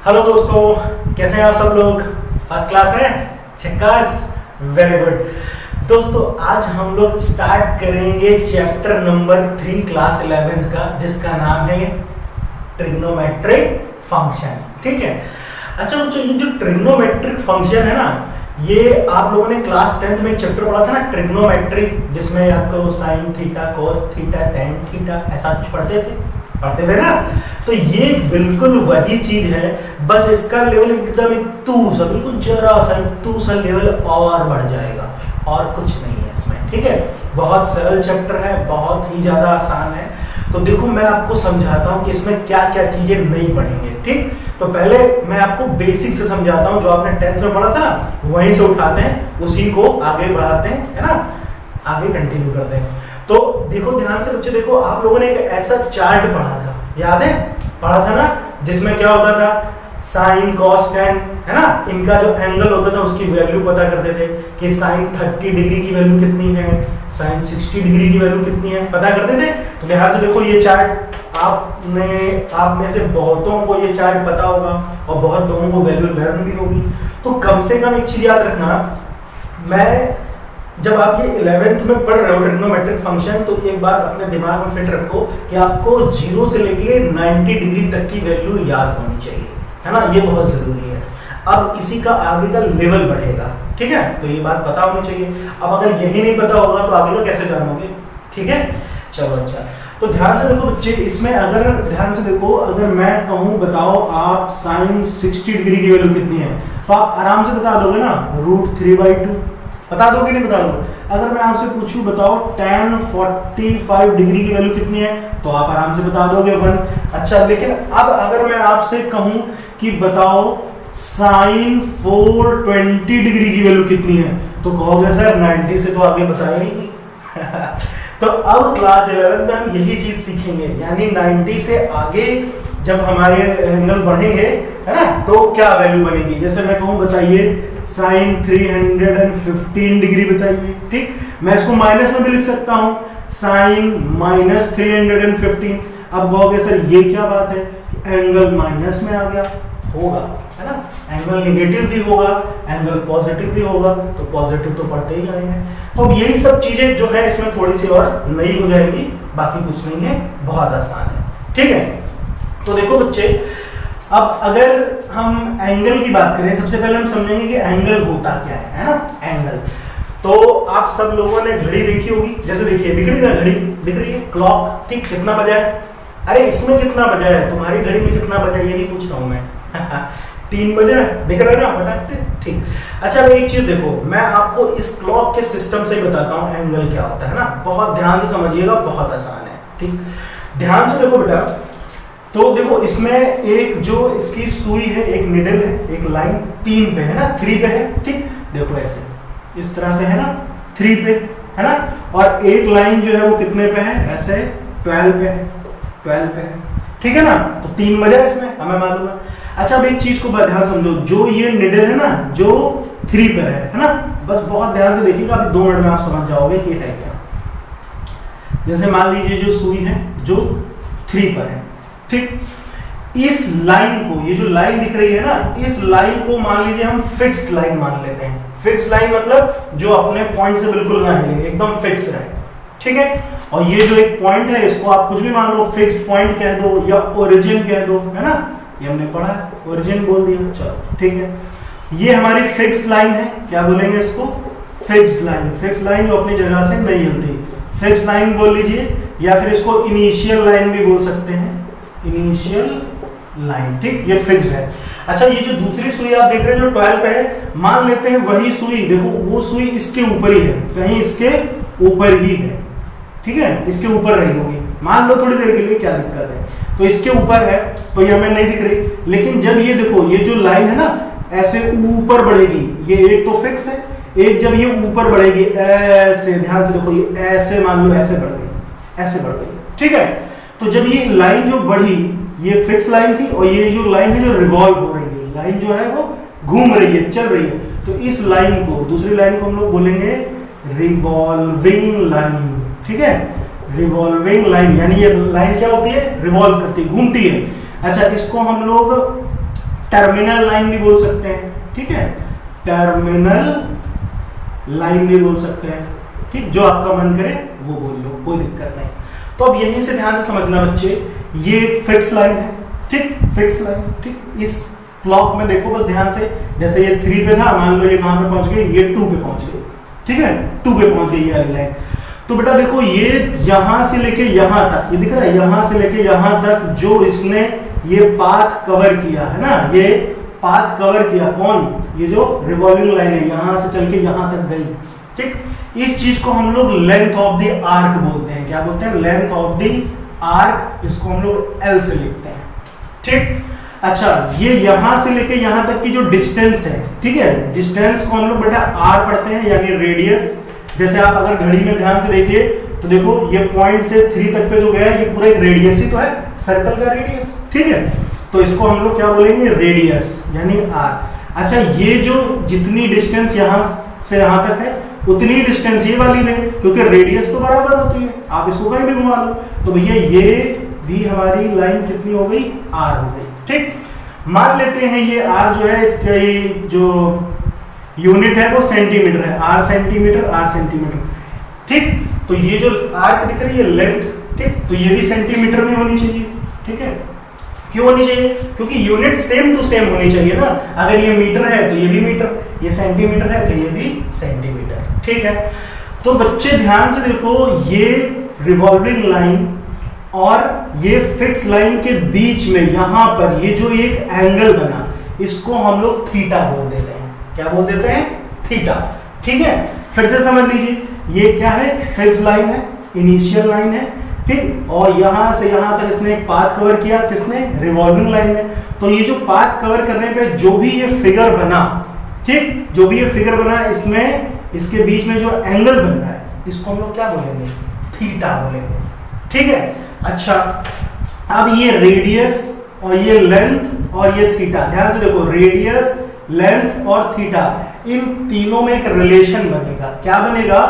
Hello दोस्तों, कैसे हैं आप सब लोग? फर्स्ट क्लास है, झक्कास, वेरी गुड। दोस्तों आज हम लोग स्टार्ट करेंगे चैप्टर नंबर 3 क्लास 11 का, जिसका नाम है ट्रिग्नोमेट्रिक फंक्शन। ठीक है। अच्छा बच्चों, ये जो ट्रिग्नोमेट्रिक फंक्शन है ना, ये आप लोगों ने क्लास 10th में चैप्टर पढ़ा था ना, ट्रिग्नोमेट्रिक, जिसमें आपको sine theta, cos theta, tan theta ऐसा कुछ पढ़ते थे ना। तो ये बिल्कुल वही चीज है, बस इसका लेवल एकदम बिल्कुल जरा सा लेवल और बढ़ जाएगा, और कुछ नहीं है इसमें। ठीक है, बहुत सरल चैप्टर है, बहुत ही ज्यादा आसान है। तो देखो मैं आपको समझाता हूँ कि इसमें क्या क्या चीजें नहीं पढ़ेंगे। ठीक, तो पहले मैं आपको बेसिक से समझाता हूँ, जो आपने 10th में पढ़ा था ना, वहीं से उठाते हैं, उसी को आगे बढ़ाते हैं, है ना, आगे कंटिन्यू करते हैं। तो देखो ध्यान से बच्चे, देखो आप लोगों ने एक ऐसा चार्ट पढ़ा था, याद है? पढ़ा था ना, जिसमें क्या होता था, साइन कॉस टेन, है ना, इनका जो एंगल होता था उसकी वैल्यू पता करते थे कि साइन 30 डिग्री की वैल्यू कितनी है, साइन 60 डिग्री की वैल्यू कितनी है, पता करते थे। तो ध्यान से देखो, ये चार्ट आप में से बहुतों को ये चार्ट पता होगा, और बहुत लोगों को वैल्यू लर्न भी होगी। तो कम से कम एक चीज याद रखना, मैं जब आप ये 11th में पढ़ रहे हो ट्रिग्नोमेट्रिक फंक्शन, तो एक बात अपने दिमाग में फिट रखो कि आपको 0 से लेके 90 डिग्री तक की वैल्यू याद होनी चाहिए, है ना, ये बहुत जरूरी है। अब इसी का आगे का लेवल बढ़ेगा, ठीक है, तो ये बात पता होनी चाहिए। अब अगर यही नहीं पता होगा तो आगे का कैसे जानोगे? ठीक है, चलो अच्छा। तो ध्यान से देखो बच्चे, इसमें अगर ध्यान से देखो, अगर मैं कहूँ बताओ आप साइन 60 डिग्री की वैल्यू कितनी है, तो आप आराम से बता दोगे ना, √3/2 बता दोगे, नहीं बता दोगे? अगर मैं आपसे पूछूं बताओ tan 45 डिग्री की वैल्यू कितनी है, तो आप आराम से बता दोगे 1। अच्छा, लेकिन अब अगर मैं आपसे कहूं कि बताओ sin 420 डिग्री की वैल्यू कितनी है, तो कहोगे सर 90 से तो आगे बताया ही नहीं। तो अब क्लास 11 में हम यही चीज सीखेंगे, यानी 90 से आगे जब हमारे एंगल बढ़ेंगे, है ना, तो क्या वैल्यू बनेगी। जैसे मैं कहूँ बताइए साइन 315 डिग्री बताइए। ठीक, मैं इसको माइनस में भी लिख सकता हूँ, साइन -315। अब कहोगे सर ये क्या बात है, एंगल माइनस में आ गया, होगा, है ना, एंगल नेगेटिव भी होगा, एंगल पॉजिटिव भी होगा, तो पॉजिटिव तो पढ़ते ही जाएंगे। तो अब यही सब चीजें जो है इसमें थोड़ी सी और नई हो जाएगी, बाकी कुछ नहीं है, बहुत आसान है। ठीक है, तो देखो बच्चे, अब अगर हम एंगल की बात करें, सबसे पहले हम समझेंगे कि एंगल होता क्या है ना, एंगल। तो आप सब लोगों ने घड़ी देखी होगी, जैसे देखिए दिख रही है ना, घड़ी दिख रही है, क्लॉक, ठीक, कितना बजा है? अरे इसमें कितना बजा है, तुम्हारी घड़ी में कितना बजा है, ये नहीं पूछ रहा हूं मैं। 3 बज रहा है, दिख रहा है ना फटाक से, ठीक। अच्छा अब एक चीज देखो, मैं आपको इस क्लॉक के सिस्टम से बताता हूँ एंगल क्या होता है ना, बहुत ध्यान से समझिएगा, बहुत आसान है। ठीक, ध्यान से देखो बेटा, तो देखो इसमें एक जो इसकी सुई है, एक निडल है, एक लाइन 3 पे है ना, 3 पे है। ठीक, देखो ऐसे इस तरह से है ना, 3 पे है ना, और एक लाइन जो है वो कितने पे है, ऐसे 12 पे है, 12 पे है। ठीक है ना, तो 3 बजा इसमें, हमें मालूम है। अच्छा अब एक चीज को ध्यान समझो, जो ये निडल है ना, जो 3 पे है ना, बस बहुत ध्यान से देखिएगा, अभी 2 मिनट में आप समझ जाओगे कि है क्या। जैसे मान लीजिए जो सुई है जो 3 पर है, ठीक, इस लाइन को, ये जो लाइन दिख रही है ना, इस लाइन को मान लीजिए हम फिक्स्ड लाइन मान लेते हैं। फिक्स्ड लाइन मतलब जो अपने पॉइंट से बिल्कुल ना हिले, एकदम फिक्स रहे। ठीक है, और ये जो एक पॉइंट है, इसको आप कुछ भी मान लो, फिक्स्ड पॉइंट कह दो या ओरिजिन कह दो, है ना, ये हमने पढ़ा है, ओरिजिन बोल दिया, चलो ठीक है। ये हमारी फिक्स्ड लाइन है, क्या बोलेंगे इसको? Fixed line. फिक्स्ड लाइन जो अपनी जगह से नहीं हिलती, फिक्स्ड लाइन बोल लीजिए, या फिर इसको इनिशियल लाइन भी बोल सकते हैं, इनिशियल लाइन। ठीक, ये फिक्स्ड है। अच्छा ये जो दूसरी सुई आप देख रहे हैं जो 12 पे है, मान लेते हैं वही सुई, देखो वो सुई इसके ऊपर ही है, कहीं इसके ऊपर ही है, ठीक है, इसके ऊपर रही होगी, मान लो थोड़ी देर के लिए, क्या दिक्कत है, तो इसके ऊपर है, तो ये हमें नहीं दिख रही। लेकिन जब ये देखो, ये जो लाइन है ना, ऐसे ऊपर बढ़ेगी, ये एक तो फिक्स है, एक जब ये ऊपर बढ़ेगी ऐसे, ध्यान से देखो, ये ऐसे मान लो ऐसे बढ़ गई, ऐसे बढ़ गई, ठीक है। तो जब ये लाइन जो बढ़ी, ये फिक्स लाइन थी, और ये जो लाइन है जो रिवॉल्व हो रही है, लाइन जो है वो घूम रही है, चल रही है, तो इस लाइन को, दूसरी लाइन को हम लोग बोलेंगे रिवॉल्विंग लाइन। ठीक है, रिवॉल्विंग लाइन, यानी ये लाइन क्या होती है, रिवॉल्व करती है, घूमती है। अच्छा इसको हम लोग टर्मिनल लाइन भी बोल सकते हैं, ठीक है, टर्मिनल लाइन भी बोल सकते हैं, ठीक, जो आपका मन करे वो बोल लो, कोई दिक्कत नहीं। तो अब यहीं से ध्यान से समझना बच्चे, ये एक फिक्स लाइन है, ठीक, फिक्स लाइन, ठीक। इस क्लॉक में देखो बस ध्यान से, जैसे ये 3 पे था, मान लो ये कहां पे पहुंच गई, ये 2 पे पहुंच गई, ठीक है, 2 पे पहुंच गई ये वाली लाइन। तो बेटा देखो ये यहां से लेके यहां तक, ये दिख रहा है, यहां से लेके यहां तक जो इसने ये पाथ कवर किया है ना, ये पाथ कवर किया कौन, ये जो रिवॉल्विंग लाइन है, यहां से चल के यहां तक गई, ठीक। इस चीज को हम लोग लेंथ ऑफ द आर्क बोलते हैं, क्या बोलते हैं, लेंथ ऑफ द आर्क, इसको हम लोग एल से लिखते हैं, ठीक। अच्छा, ये यहां से लेके यहां तक की जो डिस्टेंस है, ठीक है, डिस्टेंस को हम लोग बेटा आर पढ़ते हैं, यानी रेडियस। जैसे आप अगर घड़ी में ध्यान से देखिए तो देखो ये पॉइंट से 3 तक पे जो गया है, ये पूरा एक रेडियस ही तो है, सर्कल का रेडियस, ठीक है। तो इसको हम लोग क्या बोलेंगे, रेडियस यानी आर। अच्छा, ये जो जितनी डिस्टेंस यहां से यहां तक है उतनी डिस्टेंस ये वाली में, क्योंकि रेडियस तो बराबर होती है, आप इसको कहीं भी घुमा लो। तो भैया ये भी हमारी लाइन कितनी हो गई, आर हो गई, ठीक। मान लेते हैं ये आर जो है, इसका जो यूनिट है वो सेंटीमीटर है, आर सेंटीमीटर, ठीक। तो ये जो आर्क दिख रही है लेंथ, ठीक, तो ये भी सेंटीमीटर में होनी चाहिए, ठीक है। क्यों होनी चाहिए, क्योंकि यूनिट सेम टू सेम होनी चाहिए ना। अगर ये मीटर है तो ये भी मीटर, ये सेंटीमीटर है तो ये भी सेंटीमीटर, ठीक है। तो बच्चे ध्यान से देखो, ये रिवॉल्विंग लाइन और ये फिक्स लाइन के बीच में यहां पर ये जो एक एंगल बना, इसको हम लोग थीटा बोल देते हैं, क्या बोल देते हैं, थीटा, ठीक है। फिर से समझ लीजिए, ये क्या है, फिक्स लाइन है, इनिशियल लाइन है, ठीक, और यहां से यहां तक इसने एक पाथ कवर किया, किसने, रिवॉल्विंग लाइन ने। तो ये जो पाथ कवर करने पे जो भी ये फिगर बना, ठीक, जो भी ये फिगर बना, इसमें इसके बीच में जो एंगल बन रहा है, इसको हम लोग क्या बोलेंगे, थीटा बोलेंगे, ठीक है। अच्छा, अब ये रेडियस और ये लेंथ और ये थीटा, ध्यान से देखो, रेडियस, लेंथ और थीटा, इन तीनों में एक रिलेशन बनेगा, क्या बनेगा,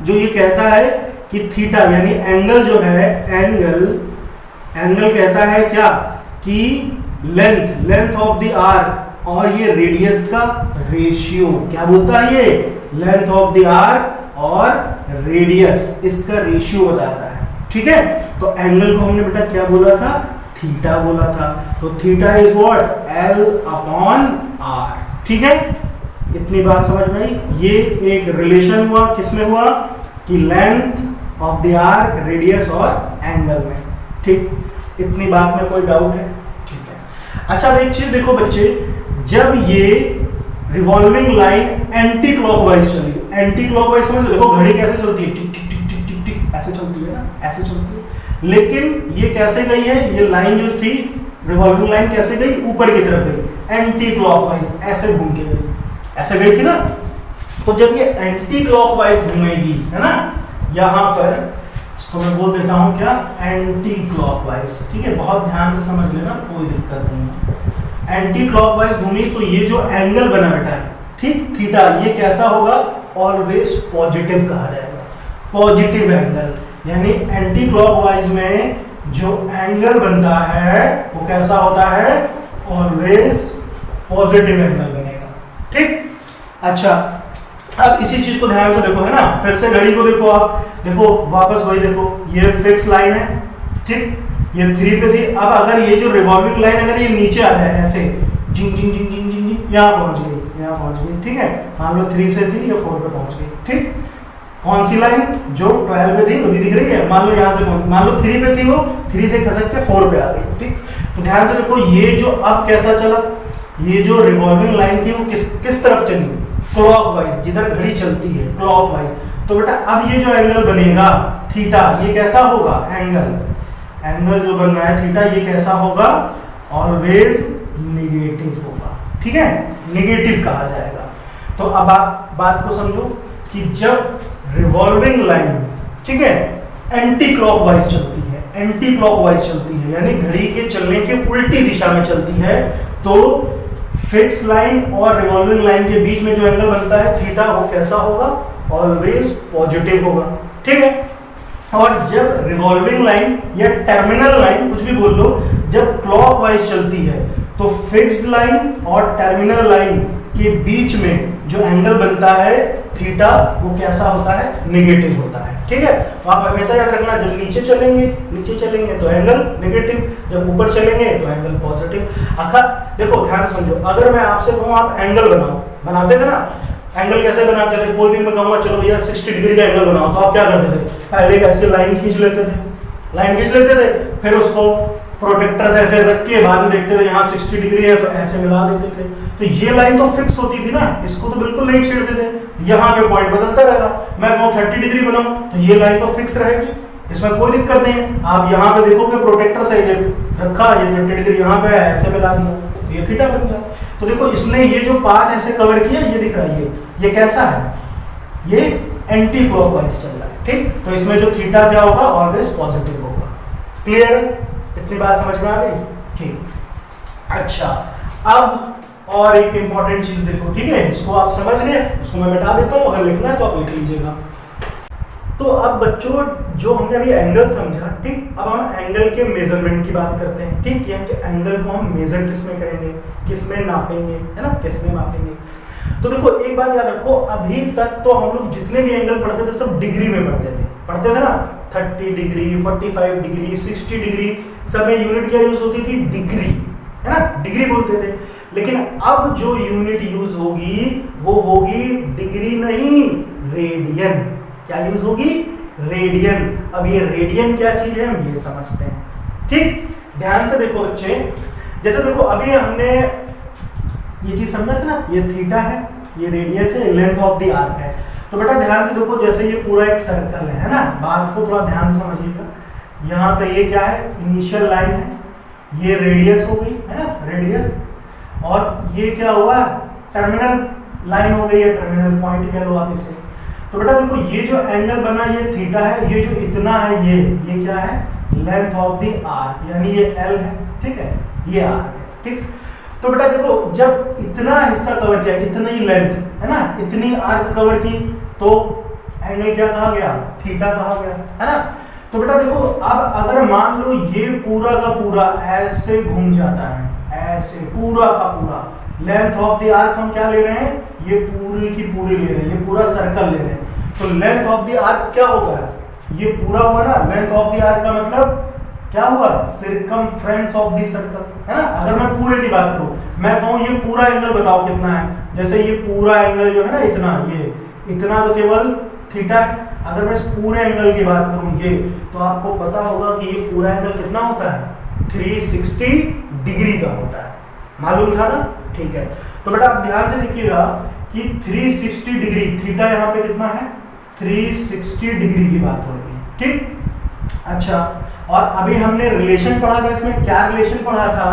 जो ये कहता है कि थीटा यानी एंगल जो है, एंगल कहता है क्या, कि लेंथ ऑफ द आर्क और ये रेडियस का रेशियो, क्या बोलता है ये, लेंथ ऑफ द आर्क और रेडियस, इसका रेशियो बताता है, ठीक है। तो एंगल को हमने बेटा क्या बोला था, थीटा बोला था। तो theta is what, L upon R, ठीक है। इतनी बात समझ में आई। ये एक रिलेशन हुआ, किसमें हुआ, कि length of the arc, radius और एंगल में, ठीक। इतनी बात में कोई डाउट है, ठीक है। अच्छा, अब एक चीज देखो बच्चे, जब ये रिवॉल्विंग लाइन एंटी क्लॉकवाइज चली, एंटी क्लॉकवाइज समझ, देखो घड़ी कैसे चलती है, टिक टिक टिक टिक टिक टिक ऐसे चलती है ना, ऐसे चलती है। लेकिन ये कैसे गई है, ये लाइन जो थी रिवॉल्विंग लाइन कैसे गई, ऊपर की तरफ गई, एंटी क्लॉकवाइज, ऐसे घूम के गई, ऐसे गई थी ना। तो जब ये एंटी क्लॉकवाइज घूमेगी, है ना, यहां पर इसको मैं बोल देता हूं क्या, एंटी क्लॉकवाइज, ठीक है, बहुत ध्यान से समझ लेना, कोई दिक्कत नहीं है। एंटी क्लॉकवाइज घूमी तो ये जो एंगल बना बेटा है, ठीक, थीटा, ये कैसा होगा, ऑलवेज पॉजिटिव कहा जाएगा, पॉजिटिव एंगल, यानी एंटी क्लॉकवाइज में जो एंगल बनता है वो कैसा होता है, ऑलवेज पॉजिटिव एंगल बनेगा, ठीक। अच्छा, अब इसी चीज को ध्यान से देखो, है ना, फिर से घड़ी को देखो, आप देखो वापस वही देखो, ये फिक्स लाइन है, ठीक, ये 3 पे थी। अब अगर ये जो रिवॉल्विंग लाइन अगर ये नीचे आ जाए ऐसे, जिंग जिंग जिंग जिंग जिंग जिंग, यहाँ पहुंच गई, ठीक है। मान लो 3 से थी, ये 4 पे पहुंच गई, ठीक। कौन सी लाइन, जो 12 पे थी वो दिख रही है, मान लो यहाँ से, मान लो 3 पे थी वो, 3 से खसक के 4 पे आ गई, ठीक। तो ध्यान से देखो, ये जो अब कैसा चला, ये जो रिवॉल्विंग लाइन थी वो किस तरफ चली, क्लॉकवाइज, जिधर घड़ी चलती है क्लॉकवाइज। तो बेटा अब ये जो एंगल बनेगा थीटा, ये कैसा होगा, एंगल जो बन रहा है थीटा, ये कैसा होगा, ऑलवेज निगेटिव होगा, ठीक है, निगेटिव कहा जाएगा। तो अब आप बात को समझो कि जब रिवॉल्विंग लाइन, ठीक है, एंटी क्लॉकवाइज चलती है, एंटी क्लॉकवाइज चलती है, यानी घड़ी के चलने के उल्टी दिशा में चलती है, तो फिक्स लाइन और रिवॉल्विंग लाइन के बीच में जो एंगल बनता है थीटा, वो कैसा होगा, ऑलवेज पॉजिटिव होगा, ठीक है। और जब रिवॉल्विंग लाइन या टर्मिनल लाइन, कुछ भी बोल लो, जब क्लॉकवाइज चलती है तो फिक्स्ड लाइन और टर्मिनल लाइन के बीच में जो एंगल बनता है थीटा, वो कैसा होता है? नेगेटिव होता है। ठीक है, तो आप हमेशा याद रखना, जब नीचे चलेंगे तो एंगल नेगेटिव, जब ऊपर चलेंगे तो एंगल पॉजिटिव। आखिर देखो, ध्यान समझो, अगर मैं आपसे कहूँ आप एंगल बनाओ, बनाते थे ना, एंगल कैसे बनाते थे? कोई भी मैं कहूँगा चलो भैया 60 डिग्री का एंगल बनाओ, तो आप क्या करते थे? पहले ऐसे लाइन खींच लेते थे, फिर उसको प्रोटेक्टर से ऐसे रख के बाद में देखते थे यहाँ 60 डिग्री है तो ऐसे मिला देते थे। तो ये लाइन तो फिक्स होती थी ना, इसको तो बिल्कुल नहीं छेड़ते थे, यहाँ पे पॉइंट बदलता रहेगा। मैं कहूँ 30 डिग्री बनाऊं तो ये लाइन तो फिक्स रहेगी, इसमें कोई दिक्कत नहीं है। आप यहाँ पे देखोगे प्रोटेक्टर से ये रखा, ये 30 डिग्री यहाँ पे ऐसे मिला दिया, ये थीटा बन गया। तो देखो, इसने ये जो पाथ ऐसे कवर किया, ये दिख रहा है, ये कैसा है? ये एंटी क्लॉकवाइज चल रहा है। ठीक, तो इसमें जो थीटा क्या होगा? ऑलवेज पॉजिटिव होगा। क्लियर है? इतनी बात समझ में आ गई? ठीक। अच्छा, अब और एक इंपॉर्टेंट चीज देखो। ठीक है, इसको आप समझ गए, इसको मैं मिटा देता हूँ, अगर लिखना है तो आप लिख लीजिएगा। तो अब बच्चों, जो हमने अभी एंगल समझा, ठीक, अब हम एंगल के मेजरमेंट की बात करते हैं। ठीक, यानी कि एंगल को हम मेजर किस में करेंगे, किस में नापेंगे, है ना, किस में मापेंगे। तो देखो, एक बात याद रखो, अभी तक तो हम लोग जितने भी एंगल पढ़ते थे सब डिग्री में पढ़ते थे ना, 30 डिग्री, 45 डिग्री, 60 डिग्री, सब में यूनिट क्या यूज होती थी? डिग्री, है ना, डिग्री बोलते थे। लेकिन अब जो यूनिट यूज होगी वो होगी डिग्री नहीं, रेडियन। क्या यूज होगी? रेडियन। अब ये रेडियन क्या चीज है, हम ये समझते हैं। ठीक, ध्यान से देखो बच्चे, जैसे देखो अभी हमने ये चीज समझा था ना, ये थीटा है, ये रेडियस है, लेंथ ऑफ द आर्क है। तो बेटा ध्यान से देखो, जैसे ये पूरा एक सर्कल है ना, बात को थोड़ा ध्यान से समझिएगा। यहाँ पे ये क्या है? इनिशियल लाइन है, ये रेडियस हो गई, है ना, रेडियस, और ये क्या हुआ? टर्मिनल लाइन हो गई, है टर्मिनल पॉइंट कह लो आप इसे। तो बेटा देखो, ये जो एंगल बना ये थीटा है, ये जो इतना है ये क्या है? लेंथ ऑफ द आर्क, यानी ये एल है। ठीक है, ये आर्क है। ठीक, तो बेटा देखो, जब इतना हिस्सा कवर किया, इतनी लेंथ, है ना, इतनी आर्क कवर की, तो एंगल क्या कहा गया? थीटा कहा गया, है ना। तो बेटा देखो, अब अगर मान लो ये पूरा का पूरा ऐसे घूम जाता है, ऐसे पूरा का पूरा, लेंथ ऑफ द आर्क हम क्या ले रहे हैं? ये पूरी की पूरी ले रहे हैं, ये पूरा सर्कल ले रहे हैं। तो लेंथ ऑफ द आर्क क्या होगा? ये पूरा हुआ ना, लेंथ ऑफ द आर्क का मतलब क्या हुआ? सर्कमफ्रेंस ऑफ द सर्कल, है ना। अगर मैं पूरे की बात करूं, मैं कहूं ये पूरा एंगल बताओ कितना है, जैसे ये पूरा एंगल जो है ना, इतना, ये इतना तो केवल थीटा है। अगर मैं इस पूरे एंगल की बात करूं ये, तो आपको पता होगा कि ये पूरा एंगल कितना होता है? 360 डिग्री का होता है। मालूम था ना? ठीक है, तो बेटा आप ध्यान से देखिएगा कि 360 डिग्री, थीटा यहाँ पे कितना है? 360 डिग्री की बात हो रही है। ठीक, अच्छा, और अभी हमने रिलेशन पढ़ा था, इसमें क्या रिलेशन पढ़ा था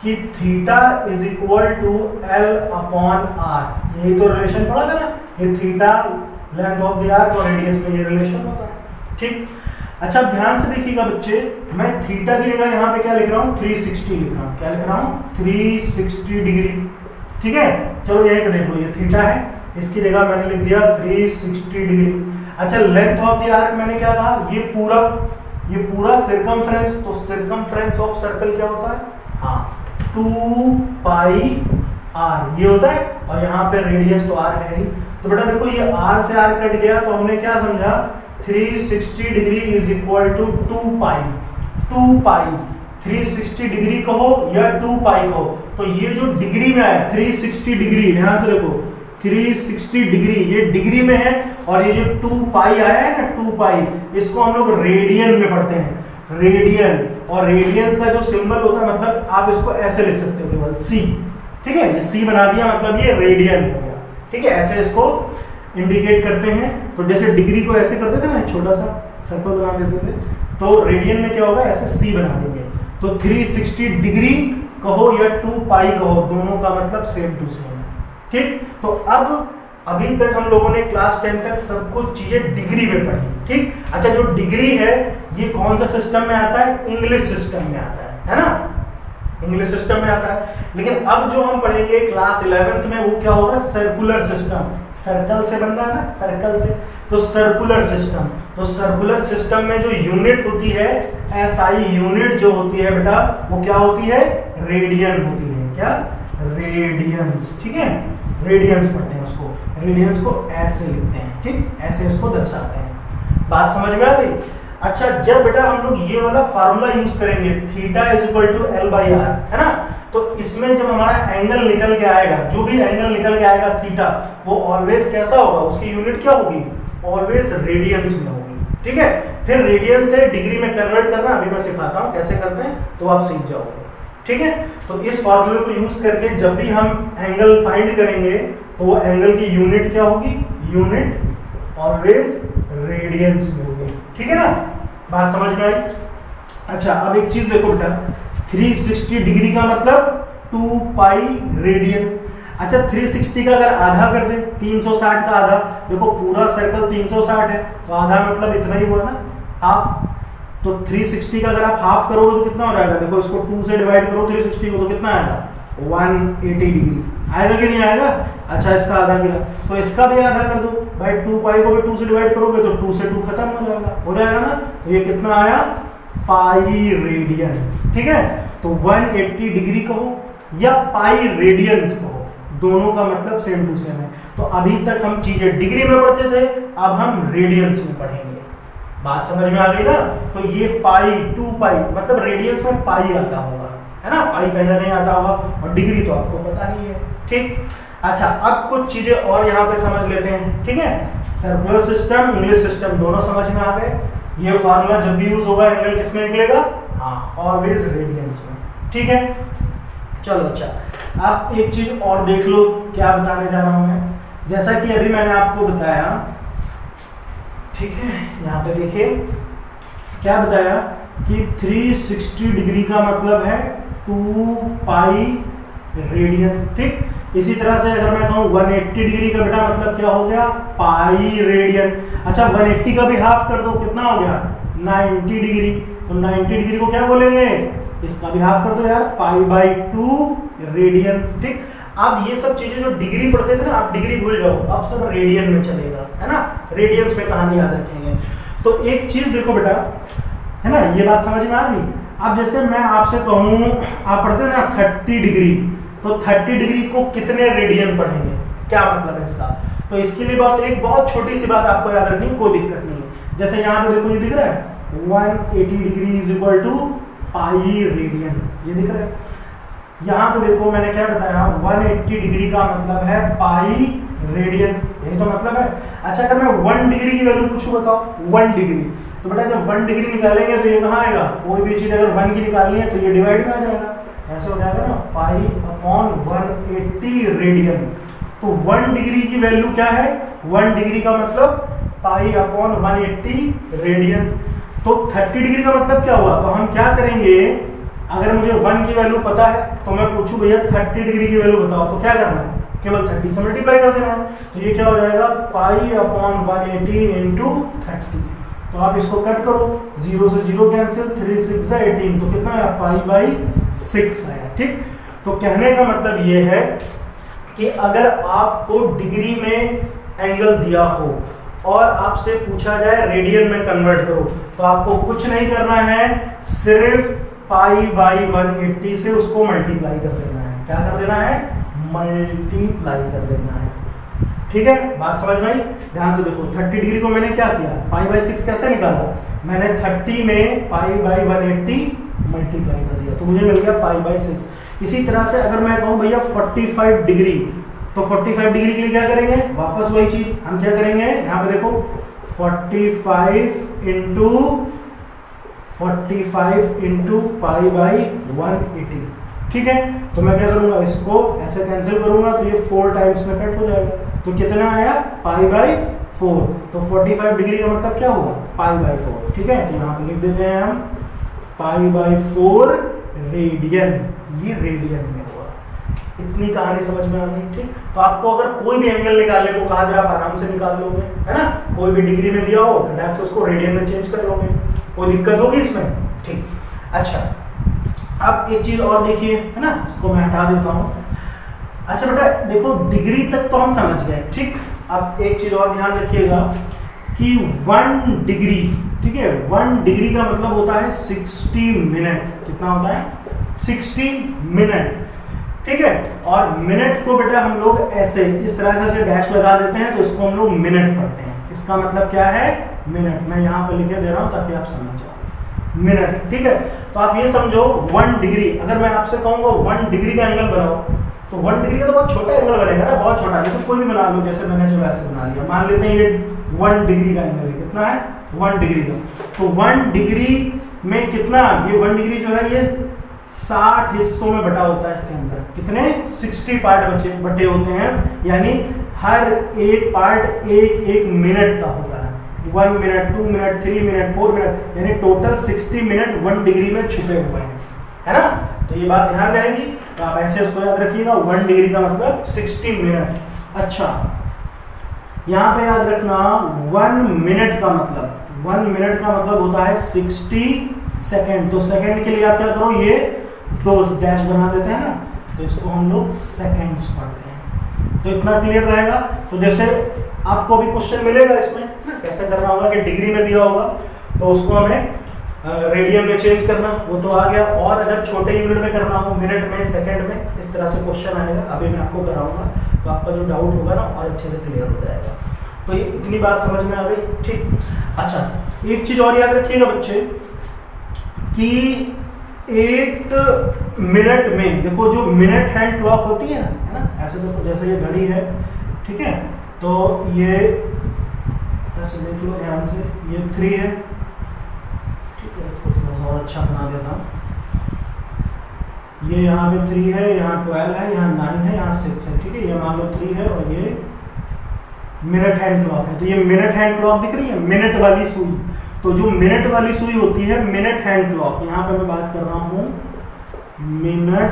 कि theta is equal to L upon R. यही तो रिलेशन पढ़ा था ना, ये theta length of the arc और रेडियस में ये रिलेशन होता है। ठीक, अच्छा ध्यान से देखिएगा बच्चे, मैं थीटा की जगह यहाँ पे क्या लिख रहा हूँ? 360 लिख रहा हूँ। क्या लिख रहा हूँ? 360 डिग्री। ठीक है, चलो यही पे देख लो, ये थीटा है, इसकी जगह मैंने लिख दिया 360 डिग्री। अच्छा, लेंथ ऑफ द आर्क मैंने क्या कहा? ये पूरा सर्कमफ्रेंस, तो सर्कमफ्रेंस ऑफ सर्कल क्या होता है? हाँ, 2 पाई आर ये होता है, और यहाँ पे रेडियस तो आर है ही। तो बेटा देखो, ये आर से आर कट गया, तो हमने क्या समझा? 360 degree is equal to 2 pi. 2 pi 360 degree कहो या 2 पाई कहो, तो ये जो डिग्री में आया 360 डिग्री, ध्यान से देखो 360 डिग्री ये डिग्री में है, और ये जो 2 पाई आया है ना, 2 पाई, इसको हम लोग रेडियन में पढ़ते हैं, रेडियन। और रेडियन का जो सिंबल होता है, मतलब आप इसको ऐसे लिख सकते हो केवल सी। ठीक है, ये सी बना दिया, मतलब ये रेडियन हो गया। ठीक है, ऐसे इसको इंडिकेट करते हैं। तो जैसे डिग्री को ऐसे करते थे ना, छोटा सा सर्कल बना देते थे, तो रेडियन में क्या होगा? ऐसे सी बना देंगे। तो 360 डिग्री कहो या 2 पाई कहो, दोनों का मतलब सेम टू सेम है। ठीक, तो अब अभी तक हम लोगों ने क्लास 10 तक सब कुछ चीजें डिग्री में पढ़ी। ठीक, अच्छा, जो डिग्री है ये कौन सा सिस्टम में आता है? इंग्लिश सिस्टम में आता है ना, इंग्लिश सिस्टम में आता है। लेकिन अब जो हम पढ़ेंगे क्लास 11th में, वो क्या होगा? Circular system. सर्कल से बन रहा है ना, सर्कल से, तो सर्कुलर सिस्टम। तो सर्कुलर सिस्टम में जो यूनिट होती है, एसआई यूनिट जो होती है बेटा, वो क्या होती है? रेडियन होती है। हैं, क्या, रेडियंस, ठीक है, रेडियंस पढ़ते हैं उसको, रेडियंस को ऐसे लिखते हैं, ठीक, ऐसे इसको दर्शाते हैं। बात समझ में आ गई? अच्छा, जब बेटा हम लोग ये वाला फार्मूला यूज करेंगे theta is equal to L by R, है ना, तो इसमें जब हमारा एंगल निकल के आएगा, जो भी एंगल निकल के आएगा थीटा, वो ऑलवेज कैसा होगा, उसकी यूनिट क्या होगी, ऑलवेज रेडियंस में होगी, ठीक है। फिर रेडियन से डिग्री में कन्वर्ट करना अभी मैं सिखाता हूँ कैसे करते हैं, तो आप सीख जाओगे, ठीक है। तो इस फॉर्मूले को यूज करके जब भी हम एंगल फाइंड करेंगे तो वो एंगल की यूनिट क्या होगी, यूनिट ऑलवेज रेडियंस में होगी, ठीक है ना, बात समझ में आई? अच्छा, अब एक चीज देखो बेटा, 360 डिग्री का मतलब 2 पाई रेडियन। अच्छा, 360 का अगर आधा कर दे, 360 का आधा, देखो पूरा सर्कल 360 है, तो आधा मतलब इतना ही हुआ ना, हाफ। तो 360 का अगर आप हाफ करोगे तो कितना हो जाएगा, देखो इसको 2 से डिवाइड करो 360 को, तो कितना आएगा, 180 डिग्री आएगा कि नहीं आएगा? अच्छा, इसका आधा किया, तो इसका भी आधा कर दो भाई, 2 पाई को भी 2 से डिवाइड करोगे तो 2 से 2 खत्म हो जाएगा ना, तो ये कितना आया, पाई रेडियन, ठीक है। तो 180 डिग्री कहो या पाई रेडियंस कहो, दोनों का मतलब सेम टू सेम है। तो अभी तक हम चीजें डिग्री में पढ़ते थे, अब हम रेडियंस में पढ़ेंगे, बात समझ में आ गई ना। तो ये पाई, 2 पाई मतलब रेडियंस में पाई आता होगा, है ना, पाई कहीं ना कहीं आता होगा, और डिग्री तो आपको पता ही है, ठीक। अच्छा, अब कुछ चीजें और यहाँ पे समझ लेते हैं, ठीक है। सर्कुलर सिस्टम, इंग्लिश सिस्टम दोनों समझ में आ गए। ये फार्मूला जब भी यूज होगा एंगल किस में निकलेगा, हाँ, ऑलवेज रेडियंस में, ठीक है। चलो, अच्छा, आप एक चीज और देख लो, क्या बताने जा रहा हूं मैं। जैसा कि अभी मैंने आपको बताया, ठीक है, यहाँ पे देखिए क्या बताया कि 360 डिग्री का मतलब है 2 पाई रेडियन, ठीक। इसी तरह से अगर मैं कहूँ 180 डिग्री का बेटा मतलब क्या हो गया, पाई रेडियन। अच्छा, 180 का भी हाफ कर दो, कितना हो गया, 90 डिग्री। तो 90 डिग्री को क्या बोलेंगे, इसका भी हाफ कर दो यार, पाई बाई 2 रेडियन, ठीक। अब ये सब चीजें जो डिग्री पढ़ते थे ना, आप डिग्री भूल जाओ, अब सब रेडियन में चलेगा, है ना, रेडियंस में कहानी याद रखेंगे। तो एक चीज देखो बेटा, है ना, ये बात समझ में आ गई। अब जैसे मैं आपसे कहूँ, आप पढ़ते हैं ना 30 डिग्री, तो 30 डिग्री को कितने रेडियन पढ़ेंगे, क्या मतलब है इसका। तो इसके लिए बस एक बहुत छोटी सी बात आपको याद रखनी, कोई दिक्कत नहीं है। जैसे यहाँ पे देखो, ये दिख रहा है 180 degree is equal to pi radian, ये दिख रहा है। यहाँ पे देखो मैंने क्या बताया, 180 डिग्री का मतलब है पाई रेडियन, यही तो मतलब है। अच्छा, अगर मैं 1 डिग्री की वैल्यू पूछूं, बताओ 1 डिग्री, तो बेटा जब 1 डिग्री निकालेंगे तो ये कहाँ आएगा, कोई भी चीज अगर 1 की निकालनी है तो ये डिवाइड में आ जाएगा, ऐसे हो जाएगा ना, पाई अपॉन 180 रेडियन। तो 1 डिग्री की वैल्यू क्या है, 1 डिग्री का मतलब पाई अपॉन 180 रेडियन। तो 30 डिग्री का मतलब क्या हुआ, तो हम क्या करेंगे, अगर मुझे 1 की वैल्यू पता है तो मैं पूछूं भैया 30 डिग्री की वैल्यू बताओ, तो क्या करना है, केवल 30 से मल्टीप्लाई कर देना है। तो ये क्या हो जाएगा, पाई अपॉन 180 इंटू 30। तो आप इसको कट करो, 0 से 0 कैंसिल, 3 6 18, तो कितना आया, पाई बाई 6 आया, ठीक। तो कहने का मतलब ये है कि अगर आपको डिग्री में एंगल दिया हो और आपसे पूछा जाए रेडियन में कन्वर्ट करो, तो आपको कुछ नहीं करना है, सिर्फ पाई बाई 180 से उसको मल्टीप्लाई कर देना है। क्या कर देना है, मल्टीप्लाई कर देना है, ठीक है, बात समझ में आई। ध्यान से देखो, 30 डिग्री को मैंने क्या किया, पाई बाई 6 कैसे निकाला, मैंने 30 में पाई बाई 180 मल्टीप्लाई कर दिया, तो मुझे मिल गया पाई बाई 6। इसी तरह से अगर मैं कहूँ भैया 45 डिग्री, तो 45 डिग्री के लिए क्या करेंगे, वापस वही चीज हम क्या करेंगे, यहाँ पे देखो 45 इंटू पाई बाई 180, ठीक है। तो मैं क्या करूंगा, इसको ऐसे कैंसिल करूंगा, तो ये 4 टाइम्स में कट हो जाएगा, तो कितना आया, पाई बाई 4। तो 45 डिग्री का मतलब क्या हुआ, पाई बाई 4, ठीक है। तो यहाँ पे लिख देते हैं हम पाई बाई 4 रेडियन, ये रेडियन में हुआ। इतनी कहानी समझ में आ गई, ठीक। तो आपको अगर कोई भी एंगल निकालने को कहा जाए, आप आराम से निकाल लोगे, है ना, कोई भी डिग्री में दिया हो तो डायरेक्ट उसको रेडियन में चेंज कर लोगे, कोई दिक्कत होगी इसमें, ठीक। अच्छा, अब एक चीज और देखिए, है ना, इसको मैं हटा देता हूँ। अच्छा बेटा देखो, डिग्री तक तो हम समझ गए, ठीक। अब एक चीज और ध्यान रखिएगा कि 1 डिग्री, ठीक है, 1 डिग्री का मतलब होता है 60 मिनट। कितना होता है, 60 मिनट। ठीक है। और मिनट को बेटा हम लोग ऐसे इस तरह से डैश लगा देते हैं तो इसको हम लोग मिनट पढ़ते हैं। इसका मतलब क्या है? मिनट। मैं यहाँ पे लिखे दे रहा हूँ ताकि आप समझ जाओ, मिनट। ठीक है, तो आप ये समझो 1 डिग्री, अगर मैं आपसे कहूँगा 1 डिग्री का एंगल बनाओ तो 1 डिग्री का तो बहुत छोटा एंगल बनेगा ना, बहुत छोटा, जैसे कोई भी बना लो, जैसे मैंने जो ऐसे बना लिया, मान लेते हैं ये 1 डिग्री का एंगल है। कितना है? 1 डिग्री का। तो 1 डिग्री में कितना, ये 1 डिग्री जो है ये 60 हिस्सों में बटा होता है। इसके अंदर कितने? 60 पार्ट बटे होते हैं, यानी हर एक पार्ट एक मिनट का होता है। 1 मिनट, 2 मिनट, 3 मिनट, 4 मिनट, यानी टोटल 60 मिनट 1 डिग्री में छुपे हुए हैं, है ना। तो ये बात ध्यान रहेगी, तो आप ऐसे उसको याद रखिएगा, 1 डिग्री का मतलब 60 मिनट। अच्छा, यहाँ पे याद रखना 1 मिनट का मतलब होता है 60 सेकेंड। तो सेकेंड के लिए आप क्या करो, ये 2 डैश बना देते हैं ना, तो इसको हम लोग सेकेंड्स पढ़ते हैं। तो इतना क्लियर रहेगा। तो जैसे आपको भी क्वेश्चन मिलेगा इसमें कैसे करना होगा कि डिग्री में दिया होगा तो उसको हमें रेडियन में चेंज करना, वो तो आ गया। और अगर छोटे यूनिट में करना हो, मिनट में, सेकंड में, इस तरह से क्वेश्चन आएगा। अभी मैं आपको कराऊंगा तो आपका जो डाउट होगा ना और अच्छे से क्लियर हो जाएगा। तो ये इतनी बात समझ में आ गई, ठीक। अच्छा, एक चीज और याद रखिएगा बच्चे कि 1 मिनट में देखो, जो मिनट हैंड क्लॉक होती है ना, ऐसे देखो, जैसे ये घड़ी है, ठीक है, तो ये ऐसे देख लो ध्यान से, ये 3 है, ठीक है, इसको थोड़ा सा और अच्छा बना देता हूँ। ये यहाँ पे 3 है, यहाँ 12 है, यहाँ 9 है, यहाँ 6 है, ठीक है। ये मान लो 3 है और ये मिनट हैंड क्लॉक है। तो ये मिनट हैंड क्लॉक दिख रही है, मिनट वाली सुई। तो जो मिनट वाली सुई होती है मिनट हैंड क्लॉक, यहाँ पे मैं बात कर रहा हूँ मिनट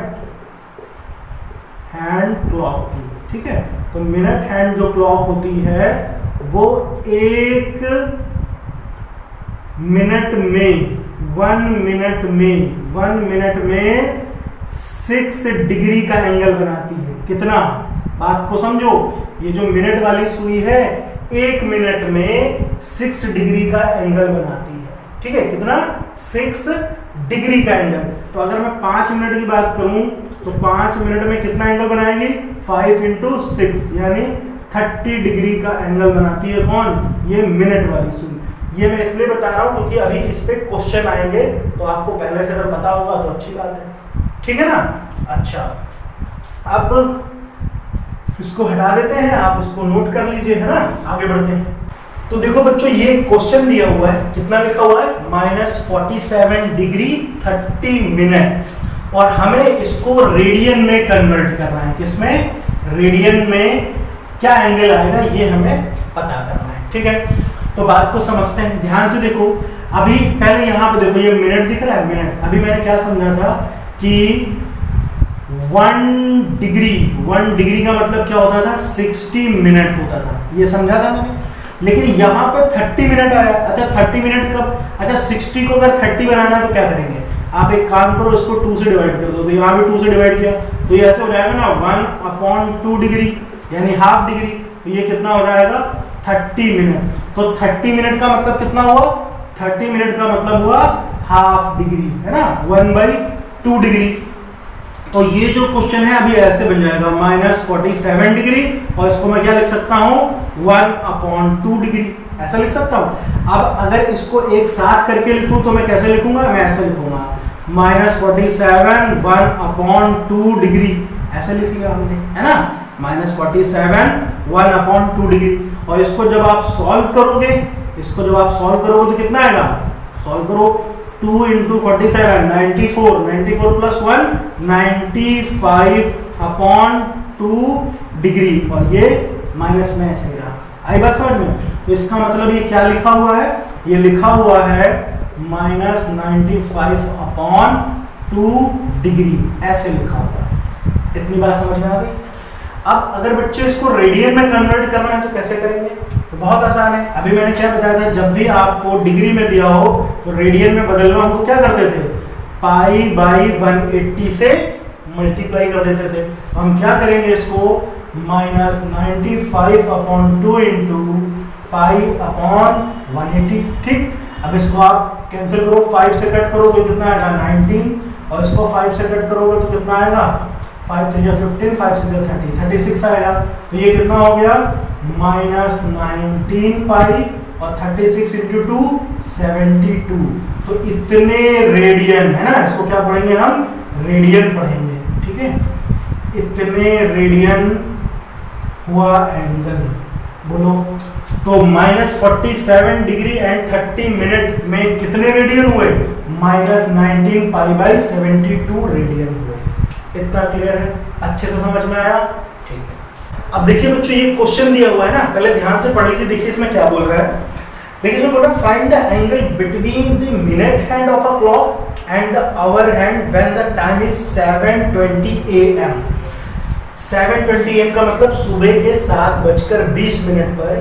हैंड क्लॉक की, ठीक है। तो मिनट हैंड जो क्लॉक होती है वो 1 मिनट में 1 मिनट में 6 डिग्री का एंगल बनाती है। कितना? बात को समझो, ये जो मिनट वाली सुई है 1 मिनट में 6 डिग्री का एंगल बनाती है, ठीक है। कितना? 6 डिग्री का एंगल। तो अगर मैं 5 मिनट की बात करूं तो 5 मिनट में कितना एंगल बनाएगी? 5 × 6 यानी 30 डिग्री का एंगल बनाती है। कौन? ये मिनट वाली सुई। ये मैं इसलिए बता रहा हूं क्योंकि अभी इस पे क्वेश्चन आएंगे, तो आपको पहले से अगर पता होगा तो अच्छी बात है, ठीक है ना। अच्छा, अब इसको हटा देते हैं, आप इसको नोट कर लीजिए, है ना। आगे बढ़ते हैं। तो देखो बच्चों, ये क्वेश्चन दिया हुआ है, कितना लिखा हुआ है? -47 डिग्री 30 मिनट, और हमें इसको रेडियन में कन्वर्ट करना है। किसमें? रेडियन में क्या एंगल आएगा ये हमें पता करना है, ठीक है। तो बात को समझते हैं, ध्यान से देखो। अभी पहले यहाँ पे देखो, ये मिनट दिख रहा है, मिनट। अभी मैंने क्या समझा था कि 1 डिग्री का मतलब क्या होता था? 60 मिनट होता था, ये समझा था मैंने। लेकिन यहाँ पे 30 मिनट आया। अच्छा, 30 मिनट कब? अच्छा, 60 को अगर 30 बनाना है तो क्या करेंगे? आप एक काम करो, इसको 2 से डिवाइड कर दो। तो यहाँ भी 2 से डिवाइड किया तो ये ऐसे हो जाएगा ना, 1/2 डिग्री यानी ½ डिग्री। तो ये कितना हो जाएगा? 30 मिनट। तो 30 मिनट का मतलब कितना हुआ? 30 मिनट का मतलब हुआ ½ डिग्री, है ना, 1/2 डिग्री। तो ये जो क्वेश्चन है अभी ऐसे बन जाएगा -47 डिग्री, और इसको मैं क्या लिख सकता हूँ? 1/2 डिग्री, ऐसा लिख सकता हूँ। अब अगर इसको एक साथ करके लिखूं तो मैं कैसे लिखूंगा? मैं ऐसे लिखूंगा -47 1/2 डिग्री, ऐसे लिख लिया हमने, है ना। -47 1/2 डिग्री। और इसको जब आप सॉल्व करोगे तो कितना आएगा? सॉल्व करो, 2 × 47 94, 94 + 1 95/2 डिग्री, और ये माइनस में ऐसे ही रहा। आई बात समझ में? तो इसका मतलब ये क्या लिखा हुआ है? ये लिखा हुआ है -95/2 डिग्री, ऐसे लिखा हुआ है। इतनी बात समझ में आ गई। अब अगर बच्चे इसको रेडियन में कन्वर्ट करना है तो कैसे करेंगे? तो बहुत आसान है। अभी मैंने क्या बताया था, जब भी आपको डिग्री में दिया हो तो रेडियन में बदलना हो तो क्या करते थे? π/180 से मल्टीप्लाई कर देते थे। हम क्या करेंगे इसको? -95/2 × π/180, ठीक। अब इसको आप कैंसिल करो, 5 से कट करो तो कितना आएगा? 19, और इसको 5 से कट करोगे तो कितना आएगा? 5 3 15, 5 6 30, 36 आएगा। तो ये कितना हो गया -19 पाई और 36 इंटू 2 72। तो इतने रेडियन है ना, इसको क्या पढ़ेंगे हम, रेडियन पढ़ेंगे, ठीक है। इतने रेडियन हुआ एंगल, बोलो। तो -47 डिग्री एंड 30 मिनट में कितने रेडियन हुए, -19 पाई बाई 72 रेडियन हुए। इतना क्लियर है, अच्छे से समझ में आया, ठीक है। अब देखिए बच्चों, ये क्वेश्चन दिया हुआ है ना, पहले ध्यान से पढ़ लीजिए। देखिए इसमें क्या बोल रहा है, देखिए इसमें बोल रहा है find the angle between the minute hand of a clock and the hour hand when the time is 7:20 AM। 7:20 AM का मतलब सुबह के 7:20 पर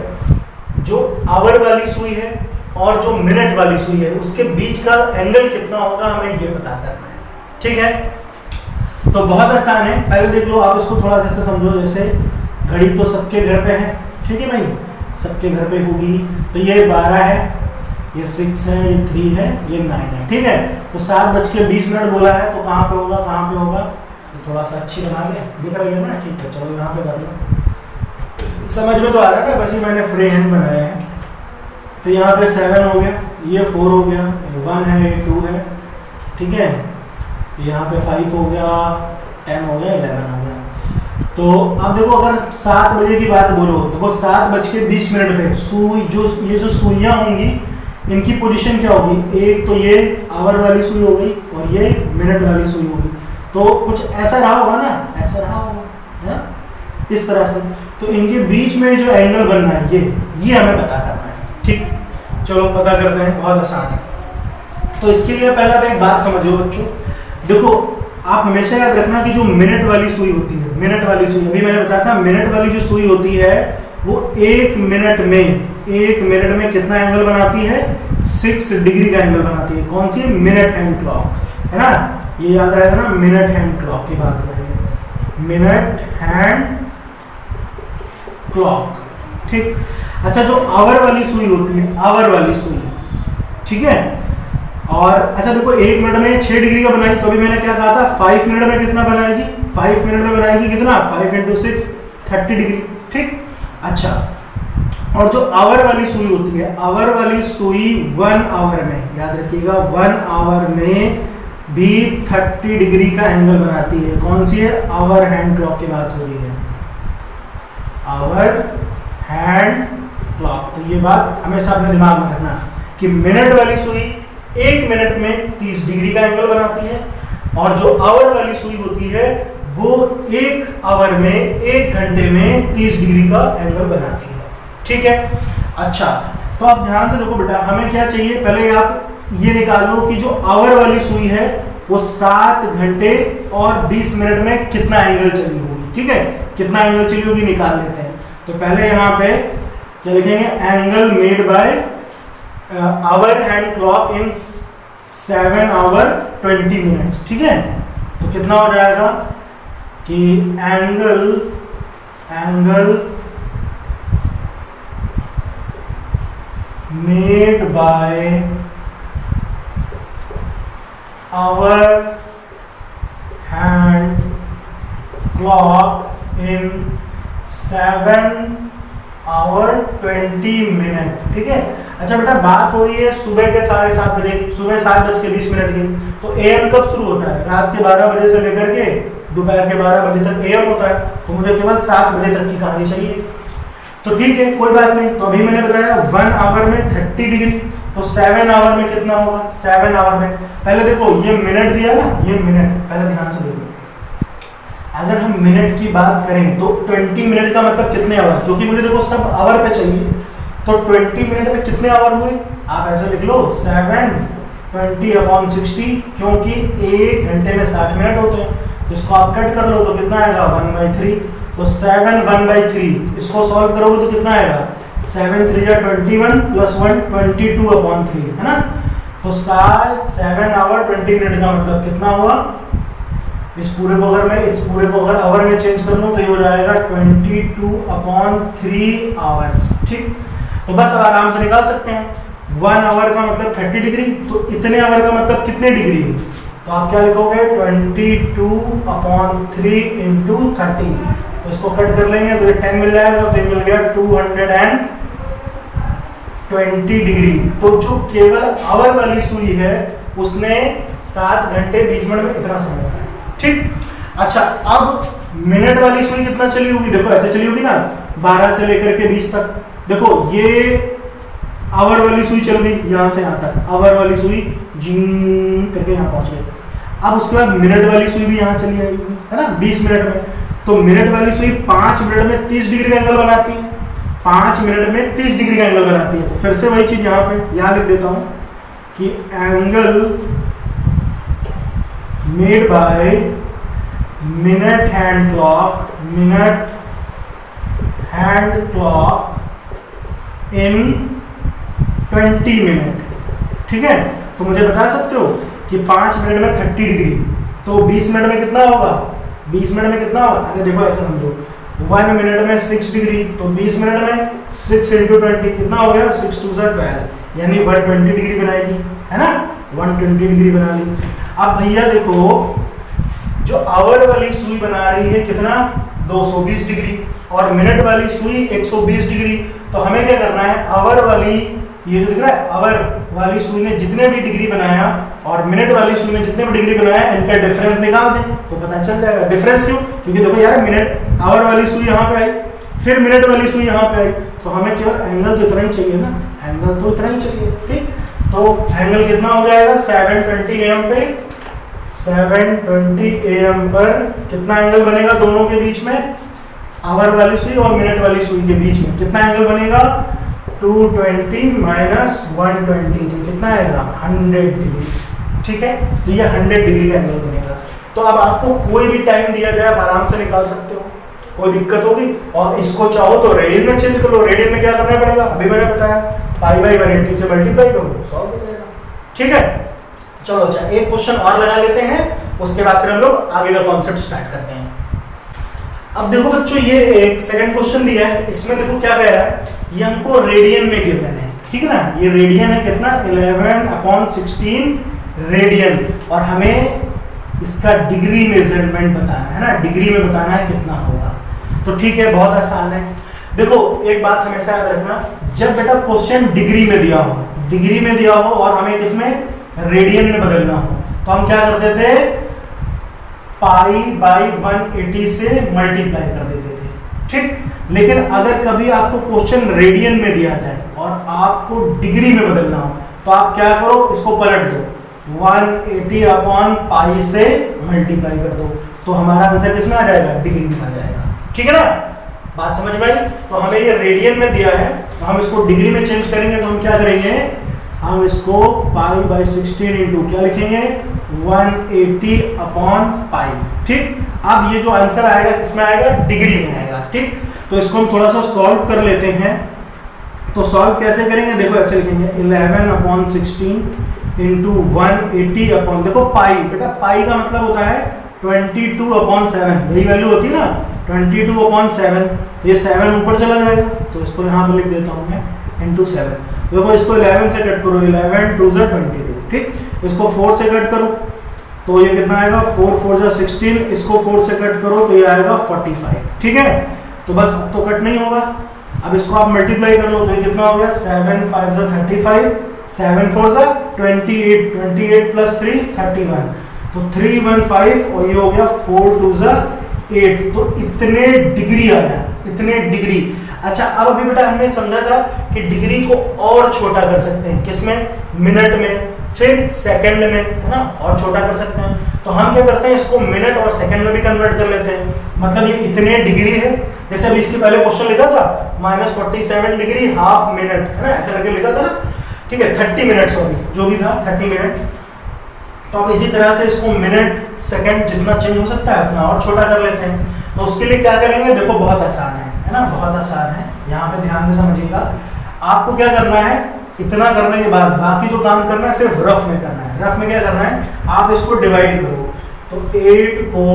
जो आवर वाली सुई है और जो मिनट वाली सुई है उसके बीच का एंगल कितना होगा, हमें ये पता करना है, ठीक है। तो बहुत आसान है, पहले देख लो आप इसको थोड़ा जैसे समझो, जैसे घड़ी तो सबके घर पे है, ठीक है भाई, सबके घर पे होगी। तो ये 12 है, ये 6 है, ये 3 है, ये 9 है, ठीक है। तो 7:20 बोला है, तो कहाँ पे होगा, कहाँ पे होगा, तो थोड़ा सा अच्छी बना ले, दिख रही है ना, ठीक है। चलो यहाँ पे कर लो, समझ में तो आ रहा था, बस ये मैंने फ्री हैंड बनाया है। तो यहाँ पे 7 हो गया, ये 4 हो गया, 1 है, ये 2 है, ठीक है। यहाँ पे 5 हो गया, 10 हो गया, 11 हो गया। तो अब देखो, अगर 7 बजे की बात बोलो, देखो 7:20 पे सुई, जो ये जो सुइयाँ होंगी इनकी पोजीशन क्या होगी, एक तो ये आवर वाली सुई होगी और ये मिनट वाली सुई होगी। तो कुछ ऐसा रहा होगा ना, ऐसा रहा होगा, है ना, इस तरह से। तो इनके बीच में जो एंगल बनना है ये हमें पता करना है, ठीक। चलो पता करते हैं, बहुत आसान है। तो इसके लिए पहला तो एक बात समझो बच्चों, देखो आप हमेशा याद रखना कि जो मिनट वाली सुई होती है, मिनट वाली सुई, अभी मैंने बताया था, मिनट वाली जो सुई होती है वो 1 मिनट में कितना एंगल बनाती है, 6 डिग्री का एंगल बनाती है। कौन सी, मिनट हैंड क्लॉक, है ना, ये याद रहेगा ना, मिनट हैंड क्लॉक की बात कर रहे हैं, मिनट हैंड क्लॉक, ठीक। अच्छा, जो आवर वाली सुई होती है, आवर वाली सुई, ठीक है। और अच्छा देखो, 1 मिनट में 6 डिग्री का बनाएगी, तो अभी मैंने क्या कहा था, 5 मिनट में कितना बनाएगी, 5 मिनट में बनाएगी कितना, 5 × 6 30 डिग्री, ठीक। अच्छा, और जो आवर वाली सुई होती है, आवर वाली सुई 1 आवर में, याद रखिएगा, 1 आवर में भी 30 डिग्री का एंगल बनाती है। कौन सी है, आवर हैंड क्लॉक की बात हो रही है, आवर हैंड क्लॉक। तो ये बात हमेशा अपने दिमाग में रखना कि मिनट वाली सुई 1 मिनट में 30 डिग्री का एंगल बनाती है और जो आवर वाली सुई होती है वो 1 आवर में, 1 घंटे में 30 डिग्री का एंगल बनाती है, ठीक है। अच्छा, तो आप ध्यान से देखो बेटा, हमें क्या चाहिए, पहले आप ये निकाल लो कि जो आवर वाली सुई है वो 7 घंटे और 20 मिनट में कितना एंगल चली होगी, ठीक है, कितना एंगल चली होगी निकाल लेते हैं। तो पहले यहाँ पे क्या लिखेंगे, angle made by hour hand clock in 7 hour 20 minutes, ठीक है। तो कितना हो जाएगा कि angle made by hour hand clock in 7 hour 20 minute, ठीक है। अच्छा बेटा, बात हो रही है सुबह के 7:30 बजे, सुबह 7:20 की। तो एएम कब शुरू होता है, रात के 12 बजे से लेकर के दोपहर के 12 बजे तक एएम होता है। तो मुझे केवल 7 बजे तक की कहानी चाहिए। तो ठीक है, कोई बात नहीं। तो अभी मैंने बताया 1 आवर में 30 डिग्री, तो 7 आवर में कितना होगा, 7 आवर में, पहले देखो ये मिनट दिया ना, ये मिनट, पहले ध्यान से देखो, अगर हम मिनट की बात करें तो 20 मिनट का मतलब कितने आवर, क्योंकि मुझे देखो सब आवर पे चाहिए। तो 20 मिनट में कितने आवर हुए, आप ऐसे लिख लो 720/60, क्योंकि 1 घंटे में 60 मिनट होते हैं। इसको आप कट कर लो तो कितना आएगा 1/3। तो 7 1/3, इसको सॉल्व करोगे तो कितना आएगा 7 3 जा 21 + 1 22/3, है ना। तो 7 आवर 20 मिनट का मतलब कितना हुआ, इस पूरे को अगर आवर में चेंज कर लूं तो ये हो जाएगा 22/3 आवर्स, ठीक। तो बस अब आराम से निकाल सकते हैं। 1 आवर का मतलब 30 डिग्री, तो इतने आवर का मतलब कितने डिग्री, तो तो आप क्या लिखोगे 22/3 इंटू 30, तो इसको कट कर लेंगे तो ये 10 मिल जाएगा, तो ये मिल गया 220 डिग्री। तो जो केवल आवर वाली सुई है उसने 7 घंटे 20 मिनट में इतना समय बताया। ठीक, अच्छा अब मिनट वाली सुई कितना चली होगी, देखो ऐसे चली होगी ना 12 से लेकर के 20 तक। देखो ये आवर वाली सुई चल गई यहां से यहां तक, आवर वाली सुई जिंग करके यहां पहुंच गई। अब उसके बाद मिनट वाली सुई भी यहां चली आएगी, है ना 20 मिनट में। तो मिनट वाली सुई 5 मिनट में 30 डिग्री का एंगल बनाती है, 5 मिनट में 30 डिग्री का एंगल बनाती है। तो फिर से वही चीज यहाँ पे यहाँ लिख देता हूं कि angle made by minute hand clock in 20 minute. ठीक है, तो मुझे बता सकते हो कि 5 मिनट में 30 डिग्री, तो 20 मिनट में कितना होगा, 20 मिनट में कितना होगा, अरे देखो ऐसा समझो 1 मिनट में 6 डिग्री, तो 20 मिनट में 6 × 20 कितना हो गया 6 2 12, यानी 120 डिग्री बनाएगी, है ना 120 डिग्री बना ली। अब भैया देखो जो आवर वाली सुई बना रही है कितना 220 डिग्री और मिनट वाली सुई 120 डिग्री। तो हमें क्या करना है, आवर वाली ये जो दिख रहा है आवर वाली सुई ने जितने भी डिग्री बनाया और मिनट वाली सुई ने जितने भी डिग्री बनाया इनका डिफरेंस निकाल दें तो पता चल जाएगा। डिफरेंस क्यों, क्योंकि देखो यार मिनट आवर वाली सुई यहाँ पे आई, फिर मिनट वाली सुई यहाँ पे आई, तो हमें केवल एंगल तो इतना ही चाहिए ना, एंगल तो इतना ही चाहिए। ठीक, तो एंगल कितना हो जाएगा 720 AM पे, 720 AM पर कितना एंगल बनेगा दोनों के बीच में, आवर वाली सुई और मिनट वाली सुई के बीच में कितना एंगल बनेगा 220 माइनस 120, तो कितना आएगा 100 डिग्री। ठीक है, तो ये 100 डिग्री का एंगल बनेगा। तो अब आपको कोई भी टाइम दिया गया आप आराम से निकाल सकते हो, कोई दिक्कत होगी। और इसको चाहो तो रेडियन में चेंज कर लो, रेडियन में क्या करना पड़ेगा अभी मैंने बताया π/180 से मल्टीप्लाई करो, सॉल्व हो जाएगा। ठीक है, चलो अच्छा एक क्वेश्चन और लगा लेते हैं, उसके बाद फिर हम लोग आगे का कॉन्सेप्ट स्टार्ट करते हैं। अब देखो बच्चों ये एक सेकंड क्वेश्चन दिया है, इसमें देखो क्या कह रहा है, ये हमको रेडियन में गिवन है। ठीक है ना, ये रेडियन है कितना 11/16 रेडियन, और हमें इसका डिग्री मेजरमेंट बताना है ना, डिग्री में बताना है कितना होगा। तो ठीक है, बहुत आसान है। देखो एक बात हमेशा याद रखना, जब बेटा क्वेश्चन डिग्री में दिया हो, डिग्री में दिया हो और हमें किसमें रेडियन में बदलना हो, तो हम क्या करते थे π/180 से मल्टीप्लाई कर देते थे। ठीक, लेकिन अगर कभी आपको क्वेश्चन रेडियन में दिया जाए और आपको डिग्री में बदलना हो तो आप क्या करो, इसको पलट दो 180/π से मल्टीप्लाई कर दो, तो हमारा आंसर किसमें आ जाएगा डिग्री में आ जाएगा। ठीक है ना, बात समझ में आई। तो हमें ये रेडियन में दिया है, तो हम इसको डिग्री में चेंज करेंगे, तो हम क्या करेंगे, हम इसको π/16 इंटू क्या लिखेंगे 180/π। ठीक, अब ये जो आंसर आएगा किसमें आएगा डिग्री में आएगा। ठीक, तो इसको हम थोड़ा सा सॉल्व कर लेते हैं। तो सॉल्व कैसे करेंगे, देखो ऐसे लिखेंगे 11/16 इंटू 180 देखो पाई, बेटा पाई का मतलब होता है 22/7, यही वैल्यू होती है ना 22/7, ये 7 ऊपर चला जाएगा, तो इसको यहाँ पर लिख देता हूँ मैं इंटू 7। देखो इसको 11 से कट करो, 11 2 22। ठीक, इसको 4 से कट करो तो ये कितना आएगा 4 4 16, इसको 4 से कट करो तो ये आएगा 45। ठीक है, तो बस अब तो कट नहीं होगा, अब इसको आप मल्टीप्लाई कर लो तो ये कितना हो गया 7 5 35, 7 4 28, 28 प्लस 3 31, तो 315, और ये हो गया 4 2 8, तो इतने डिग्री आ गया, इतने डिग्री। अच्छा अब अभी बेटा हमने समझा था कि डिग्री को और छोटा कर सकते हैं, किसमें मिनट में, फिर सेकंड में, है ना, और छोटा कर सकते हैं। तो हम क्या करते हैं, इसको मिनट और सेकंड में भी कन्वर्ट कर लेते हैं। मतलब ये इतने डिग्री है, जैसे अभी इसके पहले क्वेश्चन लिखा था -47 डिग्री हाफ मिनट, है ना, ऐसा करके लिखा था ना। ठीक है, 30 मिनट, सॉरी जो भी था 30 मिनट। तो अब इसी तरह से इसको मिनट सेकंड जितना चेंज हो सकता है उतना और छोटा कर लेते हैं। तो उसके लिए क्या करेंगे, देखो बहुत आसान है ना, बहुत आसान है, यहाँ पे ध्यान से समझिएगा। आपको क्या करना है, इतना करने के बाद बाकी जो काम करना है सिर्फ रफ में करना है। रफ में क्या करना है, आप इसको डिवाइड करो, तो 8 को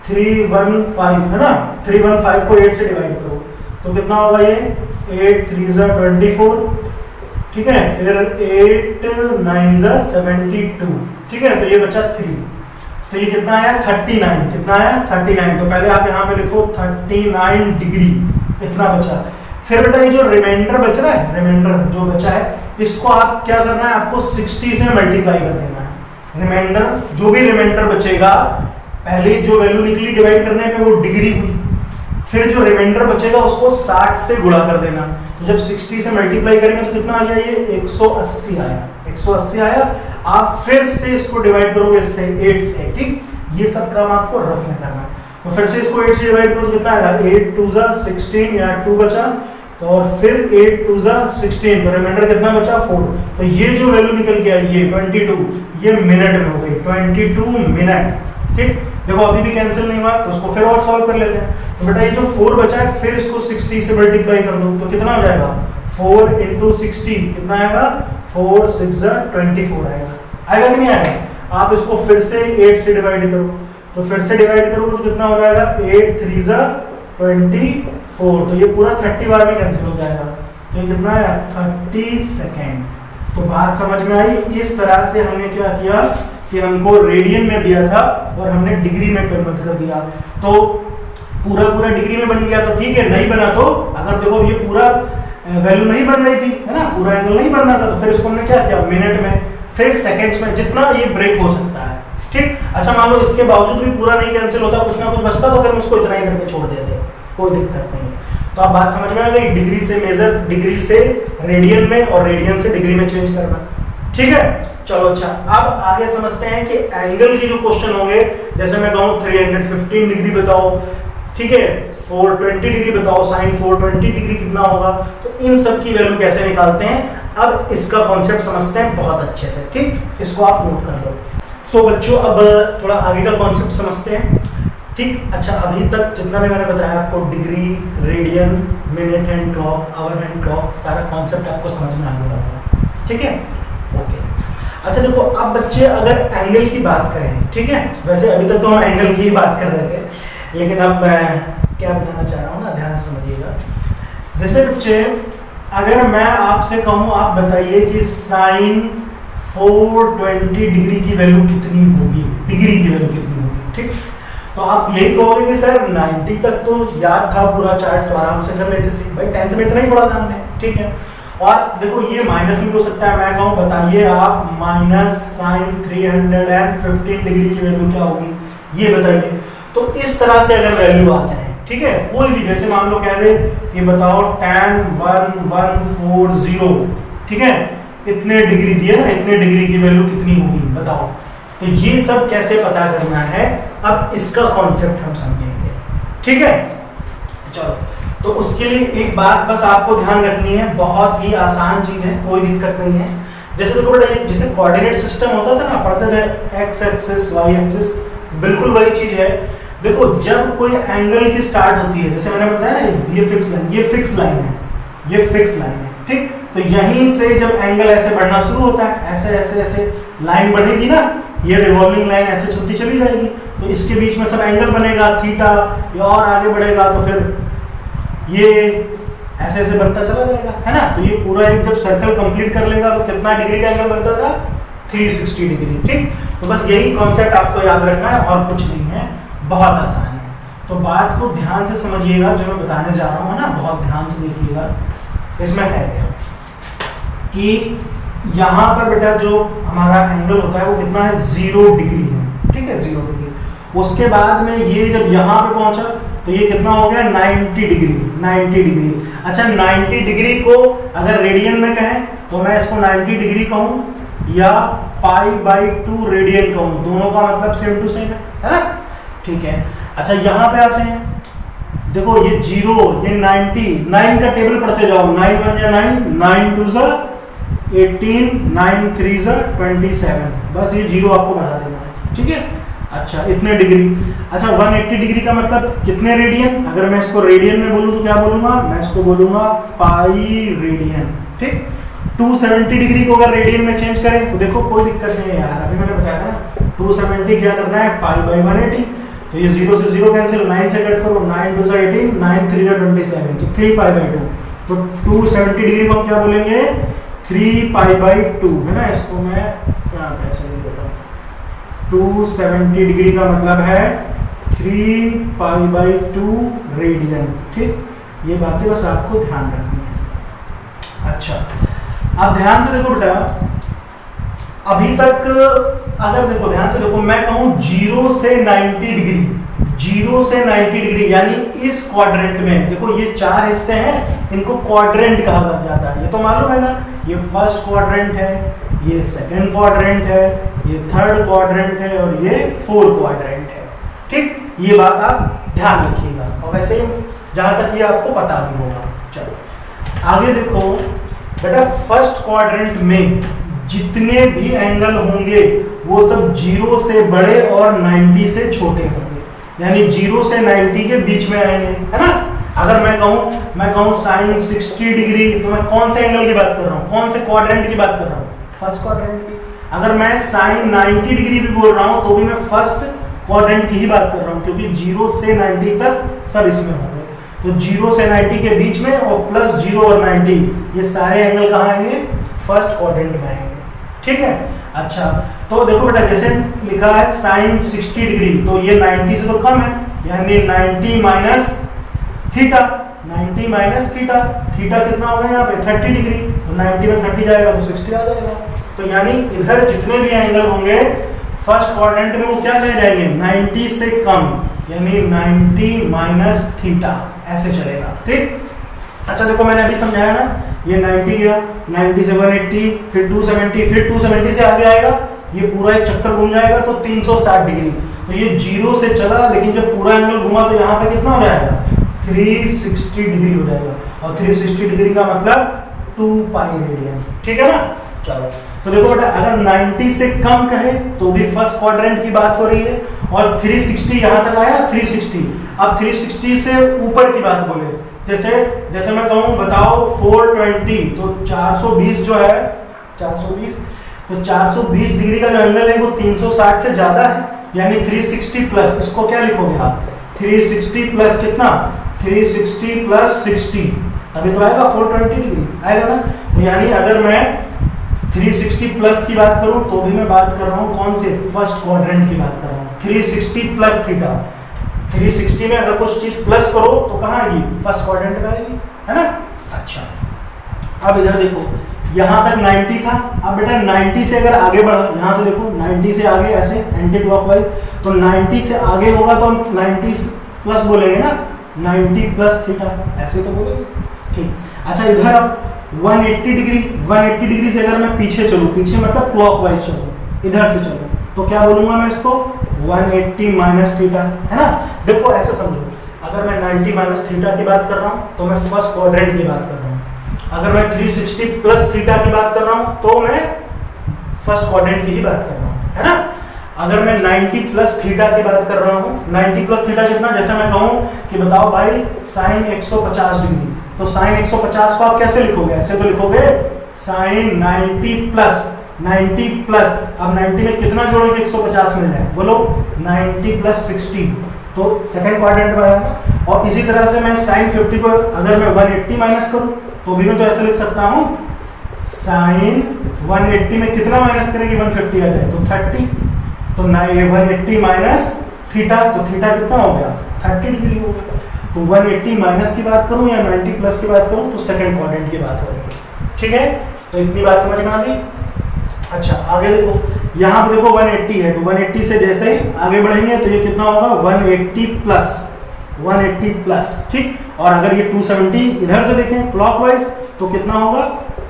315, है ना, 315 को 8 से डिवाइड करो तो कितना होगा ये 8 3 24, ठीक है, फिर 8 9 जा 72, ठीक है, तो ये बचा 3, तो ये कितना आया 39, कितना आया 39, तो पहले आप यहाँ पे लिखो 39 डिग्री, इतना बचा। फिर बेटा ये जो रिमाइंडर बच रहा है, रिमाइंडर जो बचा है, इसको आप क्या करना है, आपको 60 से मल्टीप्लाई कर देना है। रिमाइंडर जो भी रिमाइंडर बचेगा, पहले जो वैल्यू निकली डिवाइड करने पे वो डिग्री हुई, फिर जो रिमाइंडर बचेगा उसको 60 से गुणा कर देना। तो जब 60 से मल्टीप्लाई करेंगे तो कितना आ गया, ये 180 आया, 180 आया। आप फिर से इसको डिवाइड करोगे इससे 8 से, ठीक, ये सब काम आपको रफ में करना है। तो फिर से इसको 8 से डिवाइड करो तो कितना आएगा, 8 2 जा 16, यहाँ 2 बचा, तो और फिर 8 2 जा 16, तो रिमाइंडर कितना बचा 4। तो ये जो वैल्यू निकल के आई ये 22, ये मिनट में हो गई, 22 मिनट, ठीक। देखो अभी भी कैंसिल नहीं हुआ, तो उसको फिर और सॉल्व कर लेते हैं। तो बेटा ये जो 4 बचा है, फिर इसको 60 से मल्टीप्लाई कर दो, तो कितना हो जाएगा 4 × 60, कितना आएगा 4 6 जा 24 आएगा, आएगा कि नहीं आएगा। आप इसको फिर से 8 से डिवाइड करो, तो फिर से डिवाइड करोगे तो कितना हो जाएगा 8 3 जा 24, तो ये पूरा 30 बार में कैंसिल हो जाएगा, तो ये कितना है 30 सेकेंड। तो बात समझ में आई। इस तरह से हमने क्या किया कि हमको रेडियन में दिया था और हमने डिग्री में कन्वर्ट कर दिया, तो पूरा पूरा डिग्री में बन गया तो ठीक है, नहीं बना तो अगर देखो ये पूरा वैल्यू नहीं बन रही थी, है ना, पूरा एंगल नहीं बनना था, तो फिर इसको हमने क्या किया मिनट में, फिर सेकंड्स में, जितना ये ब्रेक हो सकता है, ठीक। अच्छा मान लो इसके बावजूद भी पूरा नहीं कैंसिल होता, कुछ ना कुछ बचता, तो फिर हम उसको इतना ही करके छोड़ देते, कोई दिक्कत नहीं। तो आप बात समझ में आ गई, डिग्री से मेजर, डिग्री से रेडियन में और रेडियन से डिग्री में चेंज करना, ठीक है। चलो अच्छा, अब आगे समझते हैं कि एंगल के जो क्वेश्चन होंगे, जैसे मैं कहूँ 315 डिग्री बताओ, ठीक है, 420 डिग्री बताओ, साइन 420 डिग्री कितना होगा, तो इन सब की वैल्यू कैसे निकालते हैं, अब इसका कॉन्सेप्ट समझते हैं बहुत अच्छे से, ठीक, इसको आप नोट कर लो। तो बच्चों अब थोड़ा आगे का कॉन्सेप्ट समझते हैं, ठीक। अच्छा अभी तक जितना भी मैंने बताया आपको, degree, radian, minute hand clock, hour hand clock, सारा कॉन्सेप्ट आपको समझ में आ गया होगा, ठीक है, ओके। अच्छा देखो अब बच्चे अगर एंगल की बात करें, ठीक है, वैसे अभी तक तो हम एंगल की ही बात कर रहे थे, लेकिन अब मैं क्या बताना चाह रहा हूँ ना, ध्यान से समझिएगा। जैसे बच्चे अगर मैं आपसे कहूँ, आप बताइए कि साइन 420 डिग्री की वैल्यू कितनी होगी, डिग्री की वैल्यू कितनी होगी, ठीक। तो आप यही कहोगे कि सर 90 तक तो याद था पूरा चार्ट, तो आराम से कर लेते थे भाई, 10th में इतना ही पढ़ा था हमने, ठीक है। और देखो ये माइनस में भी हो सकता है, मैं कहूँ बताइए आप माइनस साइन 315 डिग्री की वैल्यू क्या होगी, ये बताइए। तो इस तरह से अगर वैल्यू आ जाए, ठीक है, कोई भी, जैसे मान लो कह दे कि बताओ tan 1140, ठीक है, इतने डिग्री दिए ना, इतने डिग्री की वैल्यू कितनी होगी बताओ। तो ये सब कैसे पता करना है, अब इसका कॉन्सेप्ट हम समझेंगे, ठीक है। चलो तो उसके लिए एक बात बस आपको ध्यान रखनी है, बहुत ही आसान चीज है, कोई दिक्कत नहीं है। जैसे देखो जैसे कोऑर्डिनेट सिस्टम होता था ना, पढ़ते थे एक्स एक्सिस वाई एक्सिस, बिल्कुल वही चीज है। देखो जब कोई एंगल की स्टार्ट होती है, जैसे मैंने बताया ना, ये फिक्स लाइन, ये फिक्स लाइन है, ये फिक्स लाइन है, ठीक। तो यहीं से जब एंगल ऐसे बढ़ना शुरू होता है, ऐसे ऐसे ऐसे लाइन बढ़ेगी ना, ये रिवॉल्विंग लाइन ऐसे चलती चली जाएगी, तो इसके बीच में सब एंगल बनेगा थीटा, या और आगे बढ़ेगा तो फिर ये ऐसे ऐसे बनता चला जाएगा, है ना। तो ये पूरा एक जब सर्कल कंप्लीट कर लेगा तो कितना डिग्री का एंगल बनता था, 360 डिग्री, ठीक। तो बस यही कॉन्सेप्ट आपको याद रखना है और कुछ नहीं है, बहुत आसान है। तो बात को ध्यान से समझिएगा, जो मैं बताने जा रहा हूँ ना, बहुत ध्यान से देखिएगा। इसमें है क्या कि यहाँ पर बेटा जो हमारा एंगल होता है वो कितना है, 0 डिग्री है, ठीक है, 0 डिग्री। उसके बाद में ये जब यहाँ पे पहुंचा तो ये कितना हो गया, 90 डिग्री, 90 डिग्री। अच्छा 90 डिग्री को अगर रेडियन में कहें तो मैं इसको 90 डिग्री कहूँ या π/2 रेडियन कहूँ, दोनों का मतलब सेम टू सेम है ना, ठीक है। अच्छा यहाँ पे आते हैं, देखो ये 0, ये 90, 9 का टेबल पढ़ते जाओ, 9 1 या 9, 9 2 जा 18, 9 3 जा 27, बस ये 0 आपको बढ़ा देना है, ठीक है। अच्छा इतने डिग्री, अच्छा 180 डिग्री का मतलब कितने रेडियन, अगर मैं इसको रेडियन में बोलूँ तो क्या बोलूँगा, मैं इसको बोलूँगा पाई रेडियन, ठीक। 270 डिग्री को अगर रेडियन में चेंज करें तो देखो कोई दिक्कत नहीं है यार, अभी मैंने बताया था ना, 270 क्या करना है, π/180, तो ये 0 से 0 कैंसिल, 9 से कट करो, 9 2 जा 18, 9 3 जा 27, तो 3π/2, तो 270 डिग्री को हम क्या बोलेंगे, 3π/2 है ना, इसको मैं यहाँ पे ऐसे लिख देता हूँ। 270 डिग्री का मतलब है 3π/2 रेडियन। ठीक, ये बातें बस आपको ध्यान रखनी है। अच्छा, अब ध्यान से देखो बेटा, अभी तक अगर देखो ध्यान से देखो, मैं कहूं 0 से 90 डिग्री, 0 से 90 डिग्री यानी इस क्वाड्रेंट में देखो ये 4 हिस्से हैं, इनको क्वाड्रेंट कहा जाता है, ये तो मालूम है ना। ये फर्स्ट क्वाड्रेंट है, ये सेकंड क्वाड्रेंट है, ये थर्ड क्वाड्रेंट है और ये फोर्थ क्वाड्रेंट है। ठीक, ये बात आप ध्यान रखिएगा, और वैसे ही जहां तक ये आपको पता भी होगा। चलो आगे देखो बेटा, फर्स्ट क्वाड्रेंट में जितने भी एंगल होंगे वो सब 0 से बड़े और 90 से छोटे होंगे, यानी 0 से 90 के बीच में आएंगे, है ना। अगर मैं कहूं साइन 60 डिग्री, तो मैं कौन से एंगल की बात कर रहा हूं, कौन से क्वाड्रेंट की बात कर रहा हूं, फर्स्ट क्वाड्रेंट की। अगर मैं साइन 90 डिग्री भी बोल रहा हूं तो भी मैं फर्स्ट क्वाड्रेंट की ही बात कर रहा हूं, क्योंकि 0 से 90 तक सब इसमें होंगे। तो 0 से 90 के बीच में और प्लस 0 और 90, ये सारे एंगल कहाँ आएंगे, फर्स्ट क्वाड्रेंट में आएंगे। ठीक है। अच्छा, तो देखो बेटा, जैसे लिखा है साइन 60 डिग्री, तो ये 90 से तो कम है, यानी 90 minus theta, 90 minus theta, theta कितना होगा यहाँ पे 30 डिग्री, तो 90 में 30 जाएगा तो 60 आ जाएगा। तो यानी इधर जितने भी एंगल होंगे फर्स्ट क्वाड्रेंट में वो क्या चले जाएंगे, 90 से कम, यानी 90 माइनस थीटा, ऐसे चलेगा। ठीक। अच्छा देखो, मैंने अभी समझाया ना, ये 90 गया, 90 से 180, फिर 270, फिर 270 से आगे आएगा, ये पूरा एक चक्कर घूम जाएगा तो 360 डिग्री। तो ये 0 से चला, लेकिन जब पूरा एंगल घुमा तो यहाँ पे कितना हो जाएगा, 360 डिग्री हो जाएगा, और 360 डिग्री का मतलब 2π रेडियन। ठीक है ना। चलो, तो देखो बेटा, अगर 90 से कम कहे तो भी फर्स्ट क्वाड्रेंट की बात हो रही है, और 360 यहाँ तक आया ना, 360, अब 360 से ऊपर की बात बोले, जैसे मैं कहूँ बताओ 420, तो 420 जो है 420, तो 420 डिग्री का जो एंगल है वो 360 से ज्यादा है, यानी 360 प्लस, इसको क्या लिखोगे आप, 360 प्लस कितना, 360 प्लस 60, अभी तो आएगा 420 डिग्री आएगा ना। तो यानी अगर मैं 360 प्लस की बात करूं तो भी मैं बात कर रहा हूं कौन से, फर्स्ट क्वाड्रेंट की बात कर रहा हूं। 360 प्लस थीटा, 360 में अगर कुछ चीज प्लस करो तो कहाँ आएगी, फर्स्ट क्वाड्रेंट में आएगी, है ना। अच्छा, अब इधर देखो, यहाँ तक 90 था, अब बेटा 90 से अगर आगे बढ़ा, यहाँ से देखो 90 से आगे ऐसे एंटी क्लॉकवाइज, तो 90 से आगे होगा तो हम 90 प्लस बोलेंगे ना, 90 प्लस थीटा, ऐसे तो बोलेंगे। ठीक। अच्छा, इधर अब 180 डिग्री से अगर मैं पीछे चलूँ, पीछे मतलब क्लॉकवाइज चलूँ, इधर से चलूँ, तो क्या बोलूंगा मैं इसको, 180 माइनस थीटा, है ना। देखो ऐसे समझो, अगर मैं 90 माइनस थीटा की बात कर रहा हूँ तो मैं फर्स्ट क्वाड्रेंट की बात कर रहा हूँ, अगर मैं 360 प्लस थीटा की बात कर रहा हूँ तो मैं फर्स्ट क्वाड्रेंट की ही बात कर रहा हूँ, है ना। अगर मैं 90 प्लस थीटा की बात कर रहा हूँ, 90 प्लस थीटा कितना, जैसे मैं कहूँ कि बताओ भाई साइन 150 डिग्री, तो साइन 150 को आप कैसे लिखोगे, ऐसे तो लिखोगे साइन 90 प्लस, 90 प्लस, अब 90 में कितना जोड़ोगे 150 मिल जाए, बोलो 90 प्लस 60, तो सेकंड क्वाड्रेंट में आएगा। और इसी तरह से मैं साइन 50 को अगर मैं 180 माइनस करूं तो भी मैं तो ऐसे लिख सकता हूं, साइन 180 में कितना माइनस करेंगे, 150 आ जाए तो 30, तो 180 माइनस थीटा, तो थीटा कितना हो गया, 30 डिग्री हो गया। तो 180 माइनस की बात करूं या 90 प्लस की बात करूं तो सेकंड क्वाड्रेंट की बात हो रही है। ठीक है, तो इतनी बात समझ में आ गई। अच्छा, आगे देखो, यहाँ पे देखो 180 है, तो 180 से जैसे ही आगे बढ़ेंगे तो ये कितना होगा, 180 प्लस, 180 प्लस। ठीक। और अगर ये 270 इधर से देखें क्लॉकवाइज तो कितना होगा,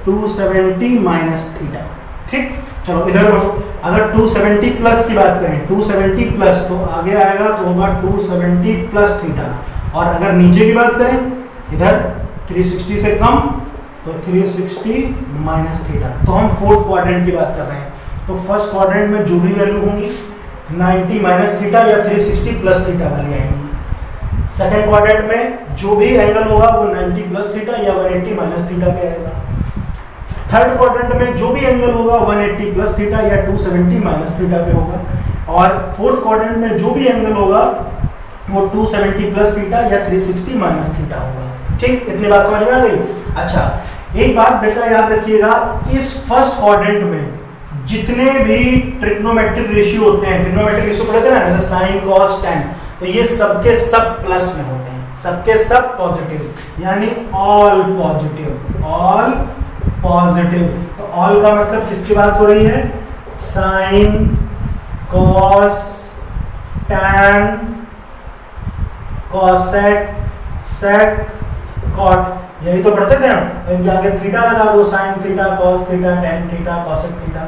270 माइनस थीटा। ठीक। चलो इधर बढ़ो, अगर 270 प्लस की बात करें, 270 प्लस, तो आगे आएगा तो होगा 270 प्लस थीटा। और अगर नीचे की बात करें, इधर 360 से कम, तो 360 माइनस थीटा, तो हम फोर्थ क्वाड्रेंट की बात कर रहे हैं। तो फर्स्ट क्वाड्रेंट में जो भी वैल्यू होंगी 90 माइनस थीटा या 360 प्लस थीटा वाली आएंगी। सेकंड क्वाड्रेंट में जो भी एंगल होगा वो 90 प्लस थीटा या 180 माइनस थीटा पे आएगा। थर्ड क्वाड्रेंट में जो भी एंगल होगा 180 प्लस थीटा या 270 माइनस थीटा पे होगा। और फोर्थ क्वाड्रेंट में जो भी एंगल होगा वो 270 प्लस थीटा या 360 माइनस थीटा होगा। ठीक, इतनी बात समझ में आ गई। अच्छा, एक बात बेटा याद रखिएगा, इस फर्स्ट क्वाड्रेंट में जितने भी ट्रिग्नोमेट्रिक रेशियो होते हैं, ट्रिग्नोमेट्रिक रेशियो पढ़े थे ना, जैसे साइन कॉस टैन, तो ये सबके सब प्लस में होते हैं, सबके सब पॉजिटिव, यानी ऑल पॉजिटिव, ऑल पॉजिटिव। तो ऑल का मतलब किसकी बात हो रही है? Sine cos tan cosec sec cot, यही तो पढ़ते थे हम। इनके आगे थीटा लगा दो, sine theta cos theta tan theta cosec theta,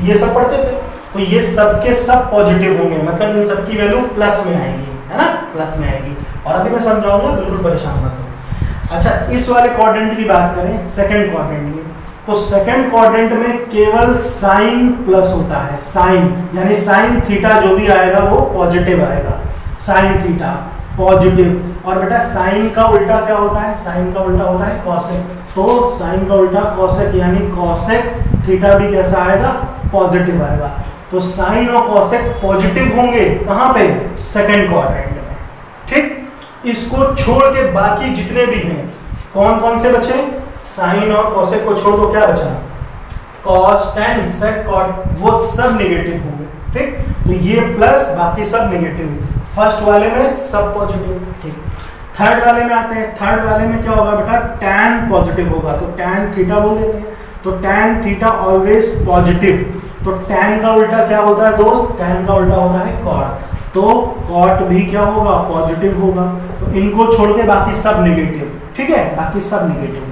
ये सब पढ़ते थे। तो ये सब के सब पॉजिटिव होंगे, मतलब इन सब की वैल्यू प्लस में आएगी, है ना, प्लस में आएगी। और अभी मैं समझाऊंगा, बिल्कुल परेशान मत हो। अच्छा, इस वाले क्वाड्रेंट की बात करें, सेकंड क्वाड्रेंट की, तो सेकंड क्वाड्रेंट में केवल साइन प्लस होता है, साइन, यानी साइन थीटा जो भी आएगा वो पॉजिटिव आएगा, साइन थीटा पॉजिटिव। और बेटा साइन का उल्टा क्या होता है? साइन का उल्टा होता है कॉसेक, तो साइन का उल्टा कॉसेक, यानी कॉसेक थीटा भी कैसा आएगा? पॉजिटिव आएगा। तो साइन और कॉसेक पॉजिटिव होंगे कहां पे? सेकंड क्वाड्रेंट में, ठीक। इसको छोड़ के बाकी जितने भी हैं, कौन कौन से बचे? साइन और कॉसेक को छोड़ दो, क्या बचा? कॉस टैन सेक कॉट, वो सब नेगेटिव होंगे, ठीक। तो ये प्लस, बाकी सब नेगेटिव। फर्स्ट वाले में सब पॉजिटिव, ठीक। थर्ड वाले में आते हैं, थर्ड वाले में क्या होगा बेटा? टैन पॉजिटिव होगा, तो टैन थीटा बोल देते हैं, तो टैन थीटा ऑलवेज पॉजिटिव। तो टैन का उल्टा क्या होता है दोस्त? टैन का उल्टा होता है कॉट, तो कॉट भी क्या होगा? पॉजिटिव होगा। तो इनको छोड़ के बाकी सब नेगेटिव, ठीक है, बाकी सब नेगेटिव,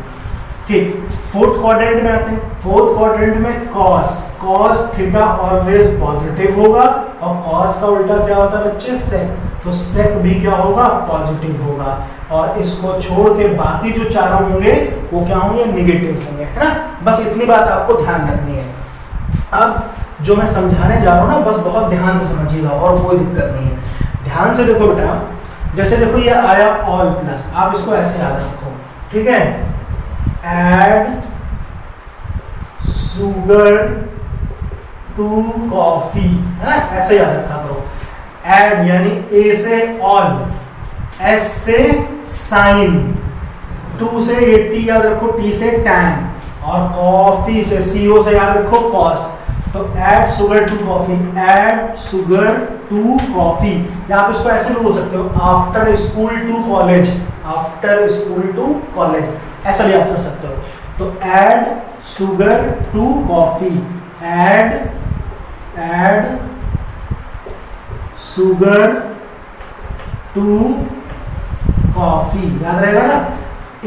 ठीक। फोर्थ क्वाड्रेंट में आते हैं, फोर्थ क्वाड्रेंट में cos, cos theta always positive होगा, और कॉस का उल्टा क्या होता है बच्चे? सेक, तो सेक भी क्या होगा? पॉजिटिव होगा। और इसको छोड़ के बाकी जो चारों होंगे वो क्या होंगे? नेगेटिव होंगे, है ना। बस इतनी बात आपको ध्यान रखनी है। अब जो मैं समझाने जा रहा हूँ ना, बस बहुत ध्यान से समझिएगा, और कोई दिक्कत नहीं है। ध्यान से देखो बेटा, जैसे देखो ये आया ऑल प्लस, आप इसको ऐसे याद रखो, ठीक है। एड सुगर टू कॉफी, है ना, ऐसे याद रखा करो। एड यानी ए से ऑल, एस से साइन, टू से ये टी याद रखो, टी से टैन, और कॉफी से सीओ से याद रखो कॉस। तो add sugar to coffee, add sugar to coffee, या आप इसको ऐसे भी बोल सकते हो, after school to college, after school to college, ऐसा भी आप कर सकते हो। तो add sugar to coffee, add sugar to coffee, याद रहेगा ना।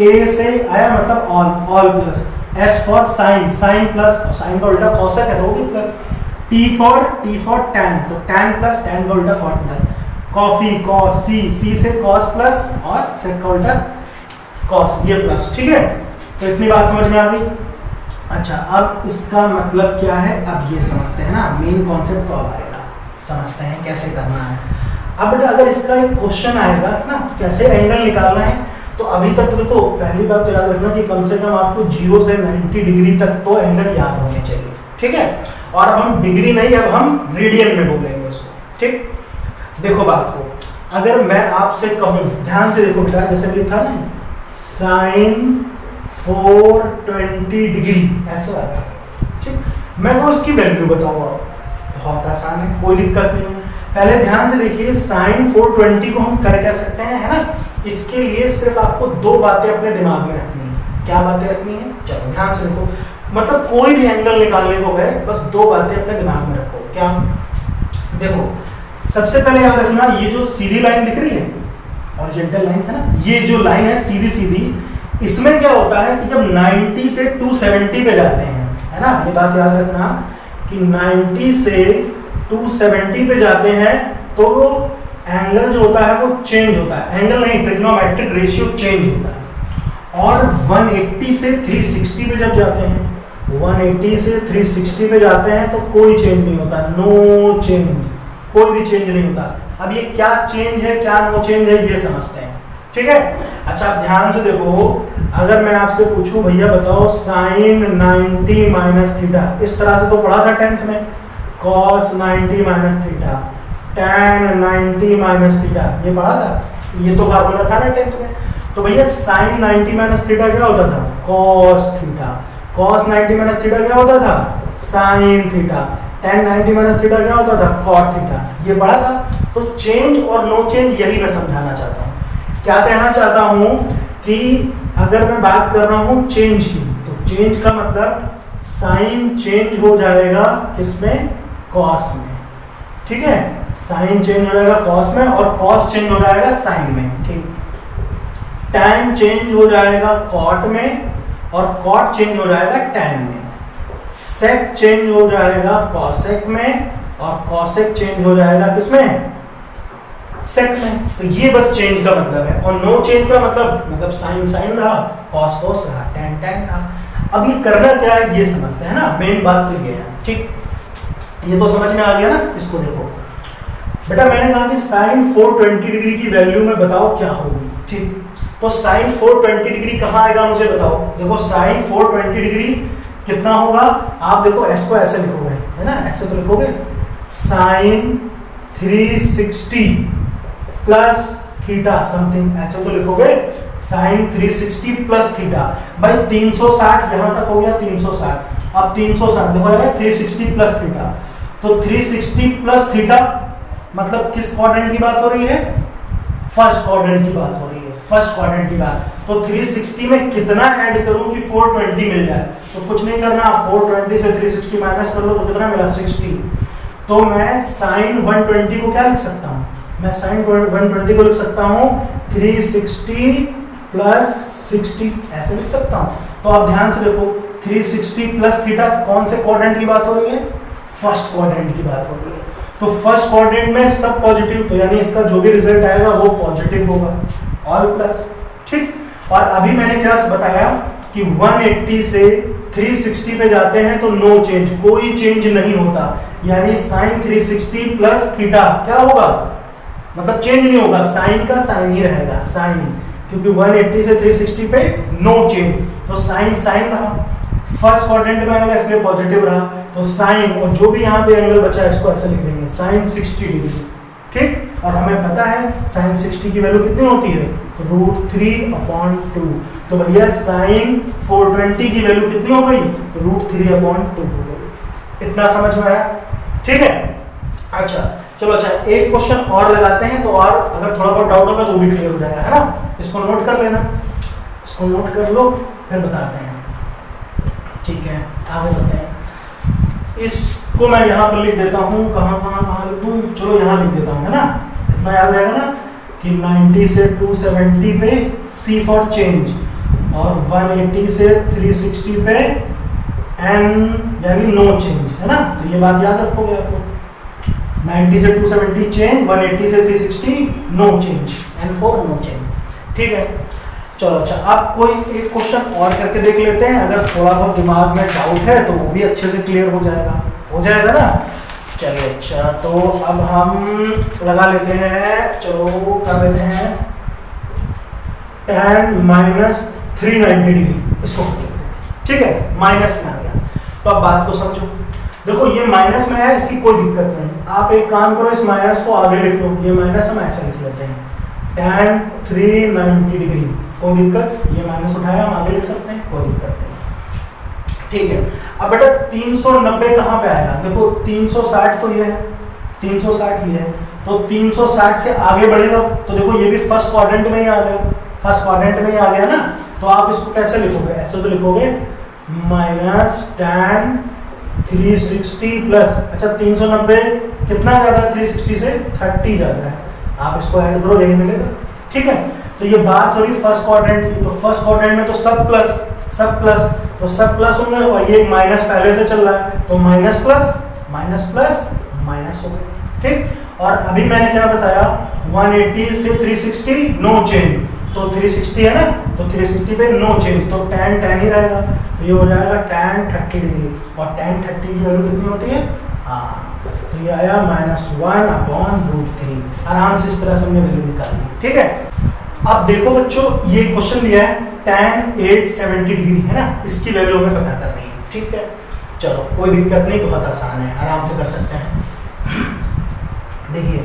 ए से आया मतलब all, all plus, S for sine, sine plus, और साइन का उल्टा कॉसेक है तो वो भी प्लस। टी फॉर टैन, तो टैन प्लस, टैन का उल्टा कॉट प्लस। कॉफी, कॉस, सी से कॉस प्लस, और सेक का उल्टा कॉस, ये प्लस, ठीक है। तो इतनी बात समझ में आ गई। अच्छा, अब इसका मतलब क्या है, अब ये समझते हैं ना, मेन कॉन्सेप्ट तो अब आएगा, समझते हैं कैसे करना है। अब बेटा अगर इसका एक क्वेश्चन आएगा ना, कैसे एंगल निकालना है, तो अभी तक देखो, पहली बात तो याद रखना कि कम से कम आपको 0 से 90 डिग्री तक तो एंगल याद होने चाहिए, ठीक है। और अब हम डिग्री नहीं, अब हम रेडियन में बोलेंगे उसको, ठीक। देखो बात को, अगर मैं आपसे कहूं, ध्यान से देखो बेटा, जैसे लिखा ना साइन 420 डिग्री, ऐसा आया, ठीक। मैं को उसकी वैल्यू बताऊंगा, बहुत आसान है, कोई दिक्कत नहीं है। पहले ध्यान से देखिए, साइन 420 को हम कर क्या सकते हैं, है ना। इसके लिए सिर्फ आपको दो बातें अपने दिमाग में रखनी है। क्या बातें रखनी है? चलो ध्यान से देखो, मतलब कोई भी एंगल निकालने को है, बस दो बातें अपने दिमाग में रखो। क्या? देखो, सबसे पहले याद रखना, ये जो सीधी लाइन दिख रही है, हॉरिजॉन्टल लाइन है ना, ये जो लाइन है सीधी सीधी, इसमें क्या होता है कि जब 90 से 270 पे जाते हैं, है ना, ये बात याद रखना कि 90 से 270 पे जाते हैं तो एंगल जो होता है वो चेंज होता है, एंगल नहीं, ट्रिग्नोमेट्रिक रेशियो चेंज होता है। और 180 से 360 पे जब जाते हैं, 180 से 360 पे जाते हैं तो कोई चेंज नहीं होता, नो चेंज, कोई भी चेंज नहीं होता। अब ये क्या चेंज है, क्या नो चेंज है, ये समझते हैं, ठीक है। अच्छा, आप ध्यान से देखो, अगर मैं आपसे पूछूं भैया बताओ साइन 90 माइनस थीटा, इस तरह से तो पढ़ा था 10th में, cos 90 minus theta, tan 90 minus theta, ये पढ़ा था, ये तो फार्मूला था ना 10th में। तो भैया साइन 90 माइनस थीटा क्या होता था? Cos theta. Cos 90 minus theta क्या होता था? Sine theta. tan 90 minus theta क्या होता था? Cot theta. ये पढ़ा था। तो चेंज और नो चेंज यही मैं समझाना चाहता हूँ। क्या कहना चाहता हूँ कि अगर मैं बात कर रहा हूँ चेंज की, तो चेंज का मतलब साइन चेंज हो जाएगा किसमें? कॉस में। ठीक है, साइन चेंज हो जाएगा कॉस में और कॉस चेंज हो जाएगा साइन में। ठीक, tan चेंज हो जाएगा कॉट में और कॉट चेंज हो जाएगा tan में। सेक चेंज हो जाएगा कॉसेक में और कॉसेक चेंज हो जाएगा किसमें? सेक में। तो ये बस चेंज का मतलब है। और नो चेंज का मतलब साइन साइन रहा, कॉस कॉस रहा, tan tan रहा। अब ये करना क्या है ये समझते हैं ना, मेन बात तो ये है। ठीक, ये तो समझ में आ गया ना। इसको देखो बेटा, मैंने कहा कि साइन 420 डिग्री की वैल्यू में बताओ क्या होगी। ठीक, तो साइन 420 डिग्री कहाँ आएगा मुझे बताओ। देखो साइन 420 डिग्री कितना होगा? आप देखो इसको ऐसे लिखोगे, है ना, ऐसे तो लिखोगे साइन 360 प्लस थीटा समथिंग, ऐसे तो लिखोगे साइन 360 प्लस थीटा। भाई 360 यहां तक हो गया 360। अब 360 देखो यार 360 प्लस थीटा, तो 360 प्लस थीटा मतलब किस क्वाड्रेंट की बात हो रही है? फर्स्ट क्वाड्रेंट की बात हो रही है, फर्स्ट क्वाड्रेंट की बात। तो 360 में कितना ऐड करूं कि 420 मिल जाए? तो कुछ नहीं करना, 420 से 360 माइनस कर लो तो कितना मिला? 60। तो मैं साइन 120 को क्या लिख सकता हूं? मैं साइन 120 को लिख सकता हूं 360 प्लस 60, ऐसे लिख सकता हूं। तो आप ध्यान से देखो 360 प्लस थीटा कौन से क्वाड्रेंट की बात हो रही है? फर्स्ट क्वाड्रेंट की बात हो रही है। तो फर्स्ट क्वाड्रेंट में सब पॉजिटिव, तो यानी इसका जो भी रिजल्ट आएगा वो पॉजिटिव होगा, ऑल प्लस। ठीक, और अभी मैंने क्या बताया कि 180 से 360 पे जाते हैं तो नो चेंज, कोई चेंज नहीं होता। यानी साइन 360 प्लस थीटा क्या होगा? मतलब चेंज नहीं होगा, साइन का साइन ही रहेगा, साइन, क्योंकि 180 से 360 पे नो चेंज, तो साइन साइन रहा। फर्स्ट क्वाड्रेंट में आएगा इसलिए पॉजिटिव रहा, तो साइन और जो भी यहाँ पे एंगल बचा है इसको ऐसे लिख देंगे साइन 60 डिग्री। ठीक, और हमें पता है साइन 60 की वैल्यू कितनी होती है? √3/2। तो भैया साइन 420 की वैल्यू कितनी हो गई? √3/2 हो गई। इतना समझ में आया? ठीक है, अच्छा चलो, अच्छा एक क्वेश्चन और लगाते हैं, तो और अगर थोड़ा बहुत डाउट होगा तो भी क्लियर हो जाएगा, है ना। इसको नोट कर लेना, इसको नोट कर लो, फिर बताते हैं। ठीक है, आगे बढ़ते हैं। इसको मैं यहाँ पर लिख देता हूँ, कहाँ लिख दूँ? चलो यहाँ लिख देता हूँ, है ना, इतना याद रहेगा ना कि 90 से 270 पे C फॉर चेंज और 180 से 360 पे N यानी नो चेंज, है ना। तो ये बात याद रखोगे आप लोग, 90 से 270 चेंज, 180 से 360 no change, N for no change. ठीक है, चलो अच्छा, अब कोई एक क्वेश्चन और करके देख लेते हैं। अगर थोड़ा बहुत दिमाग में डाउट है तो वो भी अच्छे से क्लियर हो जाएगा ना। चलिए अच्छा, तो अब हम लगा लेते हैं, चलो कर लेते हैं tan माइनस 390 डिग्री, इसको कर लेते हैं। ठीक है, माइनस में आ गया, तो अब बात को समझो। देखो ये माइनस में है, इसकी कोई दिक्कत नहीं। आप एक काम करो, इस माइनस को आगे लिख लो, ये माइनस हम ऐसे लिख लेते हैं tan 390 डिग्री, कोई दिक्कत? ये माइनस उठाया हम आगे लिख सकते हैं, कोई दिक्कत नहीं। ठीक है, अब बेटा 390 कहाँ पे आएगा? देखो 360 तो ये है, 360 ही है, तो 360 से आगे बढ़ेगा तो देखो ये भी फर्स्ट क्वाड्रेंट में ही आ गया, फर्स्ट क्वाड्रेंट में ही आ गया ना। तो आप इसको कैसे लिखोगे? ऐसे तो लिखोगे माइनस tan 360 प्लस, अच्छा 390 कितना ज्यादा है 360 से? 30 ज्यादा है। आप इसको ऐड करो, यही मिलेगा। ठीक है, तो ये बात हो रही फर्स्ट क्वाड्रेंट की, तो फर्स्ट क्वाड्रेंट में तो सब प्लस, तो सब प्लस होंगे और ये माइनस पहले से चल रहा है, तो माइनस प्लस माइनस हो गए। ठीक, और अभी मैंने क्या बताया, 180 से 360 नो चेंज, तो 360 है ना, तो 360 पे नो चेंज, तो tan ही रहेगा, तो ये हो जाएगा tan 30 डिग्री। और tan 30 की वैल्यू कितनी होती है? हाँ, तो ये आया -1/√3। आराम से इस तरह से हमने वैल्यू निकाली। ठीक है, अब देखो बच्चों, ये क्वेश्चन दिया है tan 870 डिग्री, है ना, इसकी वैल्यू हमें पता करनी है। ठीक है, चलो कोई दिक्कत नहीं, बहुत आसान है, आराम से कर सकते हैं। देखिए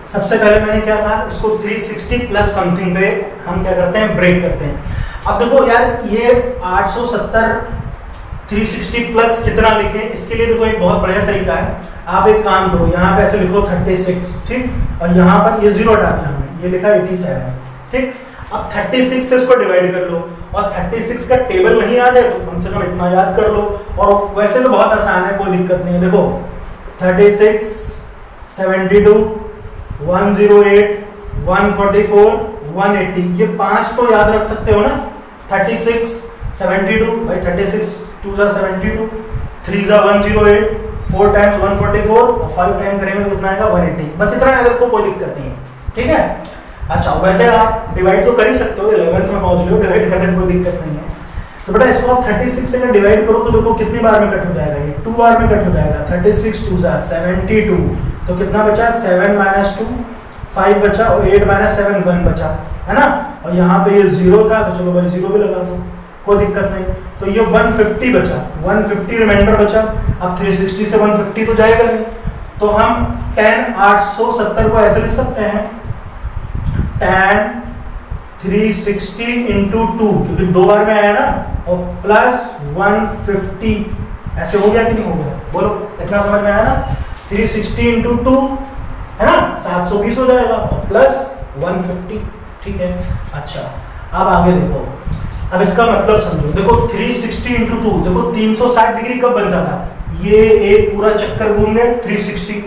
सबसे पहले मैंने क्या कहा, इसको 360 प्लस समथिंग पे हम क्या करते हैं? ब्रेक करते हैं। अब देखो यार ये 870 360 प्लस कितना लिखें, इसके लिए देखो एक बहुत बढ़िया तरीका है। आप एक काम करो, यहाँ पे ऐसे लिखो 36, ठीक, और यहाँ पर ये 0 हटा दिया हमने, ये लिखा 87, ठीक। अब 36 से इसको डिवाइड कर लो, और 36 का टेबल नहीं याद है तो कम से कम इतना याद कर लो, और वैसे तो बहुत आसान है, कोई दिक्कत नहीं है। देखो 36 72 108 144 180, ये 5 तो याद रख सकते हो ना। 36 72 भाई 36 2 जा 72, 3 जा 108, 4 टाइम्स 144 और 5 टाइम करेंगे तो कितना आएगा 180, बस इतना याद रखो, कोई दिक्कत नहीं है, ठीक है। अच्छा वैसे आप डिवाइड तो कर ही सकते हो, 11th में पहुंच गए, डिवाइड करने में कोई दिक्कत नहीं है। तो बेटा इसको आप 36 से डिवाइड करो तो देखो कितनी बार में कट हो जाएगा, ये 2 बार में कट हो जाएगा। 36 2 जा 72, तो कितना बचा 7 - 2 5 बचा, और 8 - 7 1 बचा, है ना। और यहाँ पे ये 0 था तो चलो भाई 0 भी लगा दो, कोई दिक्कत नहीं। तो ये 150 बचा, 150 रिमाइंडर बचा। अब 360 से 150 तो जाएगा नहीं, तो हम tan 870 को ऐसे लिख सकते हैं, tan 360 × 2, क्योंकि 2 बार में आया ना, और प्लस 150, ऐसे हो गया कि नहीं हो गया, बोलो इतना समझ में आया ना। 360 × 2 है ना 720 हो जाएगा, और प्लस 150, ठीक है। अच्छा अब आगे देखो, अब इसका मतलब समझो, देखो 360 × 2, देखो 360 डिग्री कब बनता था, ये एक पूरा चक्कर घूम गए 360,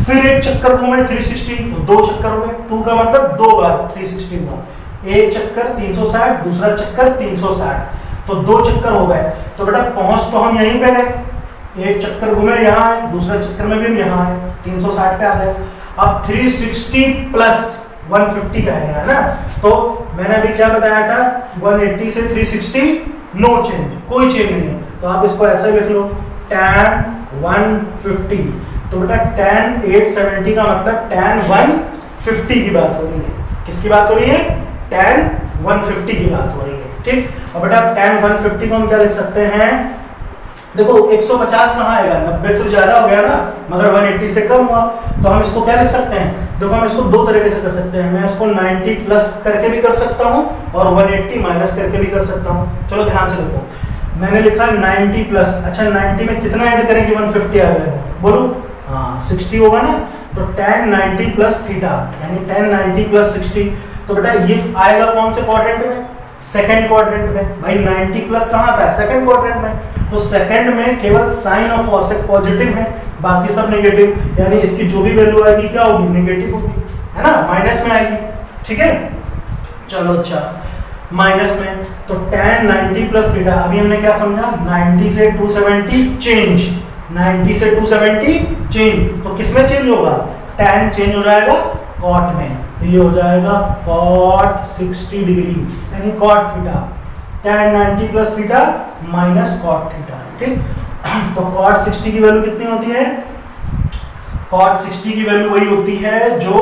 फिर एक चक्कर घूमे 360, तो 2 चक्कर हो गए। 2 का मतलब 2 बार 360 हुआ, एक चक्कर 360, दूसरा चक्कर 360, तो 2 चक्कर हो गए। तो बेटा पहुंच तो हम यहीं पे गए, एक चक्कर घूमे यहाँ आए, दूसरा चक्कर में भी हम यहाँ आए, 360 पे आ गए। अब 360 प्लस 150 का है ना, तो मैंने अभी क्या बताया था, 180 से 360 नो चेंज, कोई चेंज नहीं है, तो आप इसको ऐसे लिख लो tan 150। तो बेटा tan 870 का मतलब tan 150 की बात हो रही है, किसकी बात हो रही है, tan 150 की बात हो रही है, ठीक। और बेटा tan 150 को हम क्या लिख सकते हैं, देखो 150 कहाँ आएगा, 90 से ज्यादा हो गया ना, मगर 180 से कम हुआ, तो हम इसको क्या लिख सकते हैं, देखो हम इसको 2 तरीके से कर सकते हैं, मैं इसको 90 प्लस करके भी कर सकता हूँ और 180 माइनस करके भी कर सकता हूँ। चलो ध्यान से देखो, मैंने लिखा 90 प्लस, अच्छा 90 में कितना ऐड करेंगे 150 आ जाएगा, बोलो हाँ 60 होगा ना, तो tan 90 प्लस थीटा, यानी tan 90 प्लस 60, तो बेटा ये आएगा कौन से क्वाड्रेंट में, सेकंड क्वाड्रेंट में। भाई 90 प्लस कहाँ आता है, सेकंड क्वाड्रेंट में, तो सेकंड में केवल साइन और कॉसेक पॉजिटिव है, बाकी सब नेगेटिव, यानी इसकी जो भी वैल्यू आएगी क्या होगी, नेगेटिव होगी, है ना, माइनस में आएगी, ठीक है। चलो अच्छा माइनस में, तो tan 90 प्लस थीटा, अभी हमने क्या समझा, 90 से 270 चेंज, 90 से 270 चेंज, तो किस में चेंज होगा, tan चेंज हो जाएगा cot में, तो ये हो जाएगा cot 60 डिग्री, यानी cot theta, tan 90 plus theta minus cot theta, ठीक। तो cot 60 की वैल्यू कितनी होती है, cot 60 की वैल्यू वही होती है जो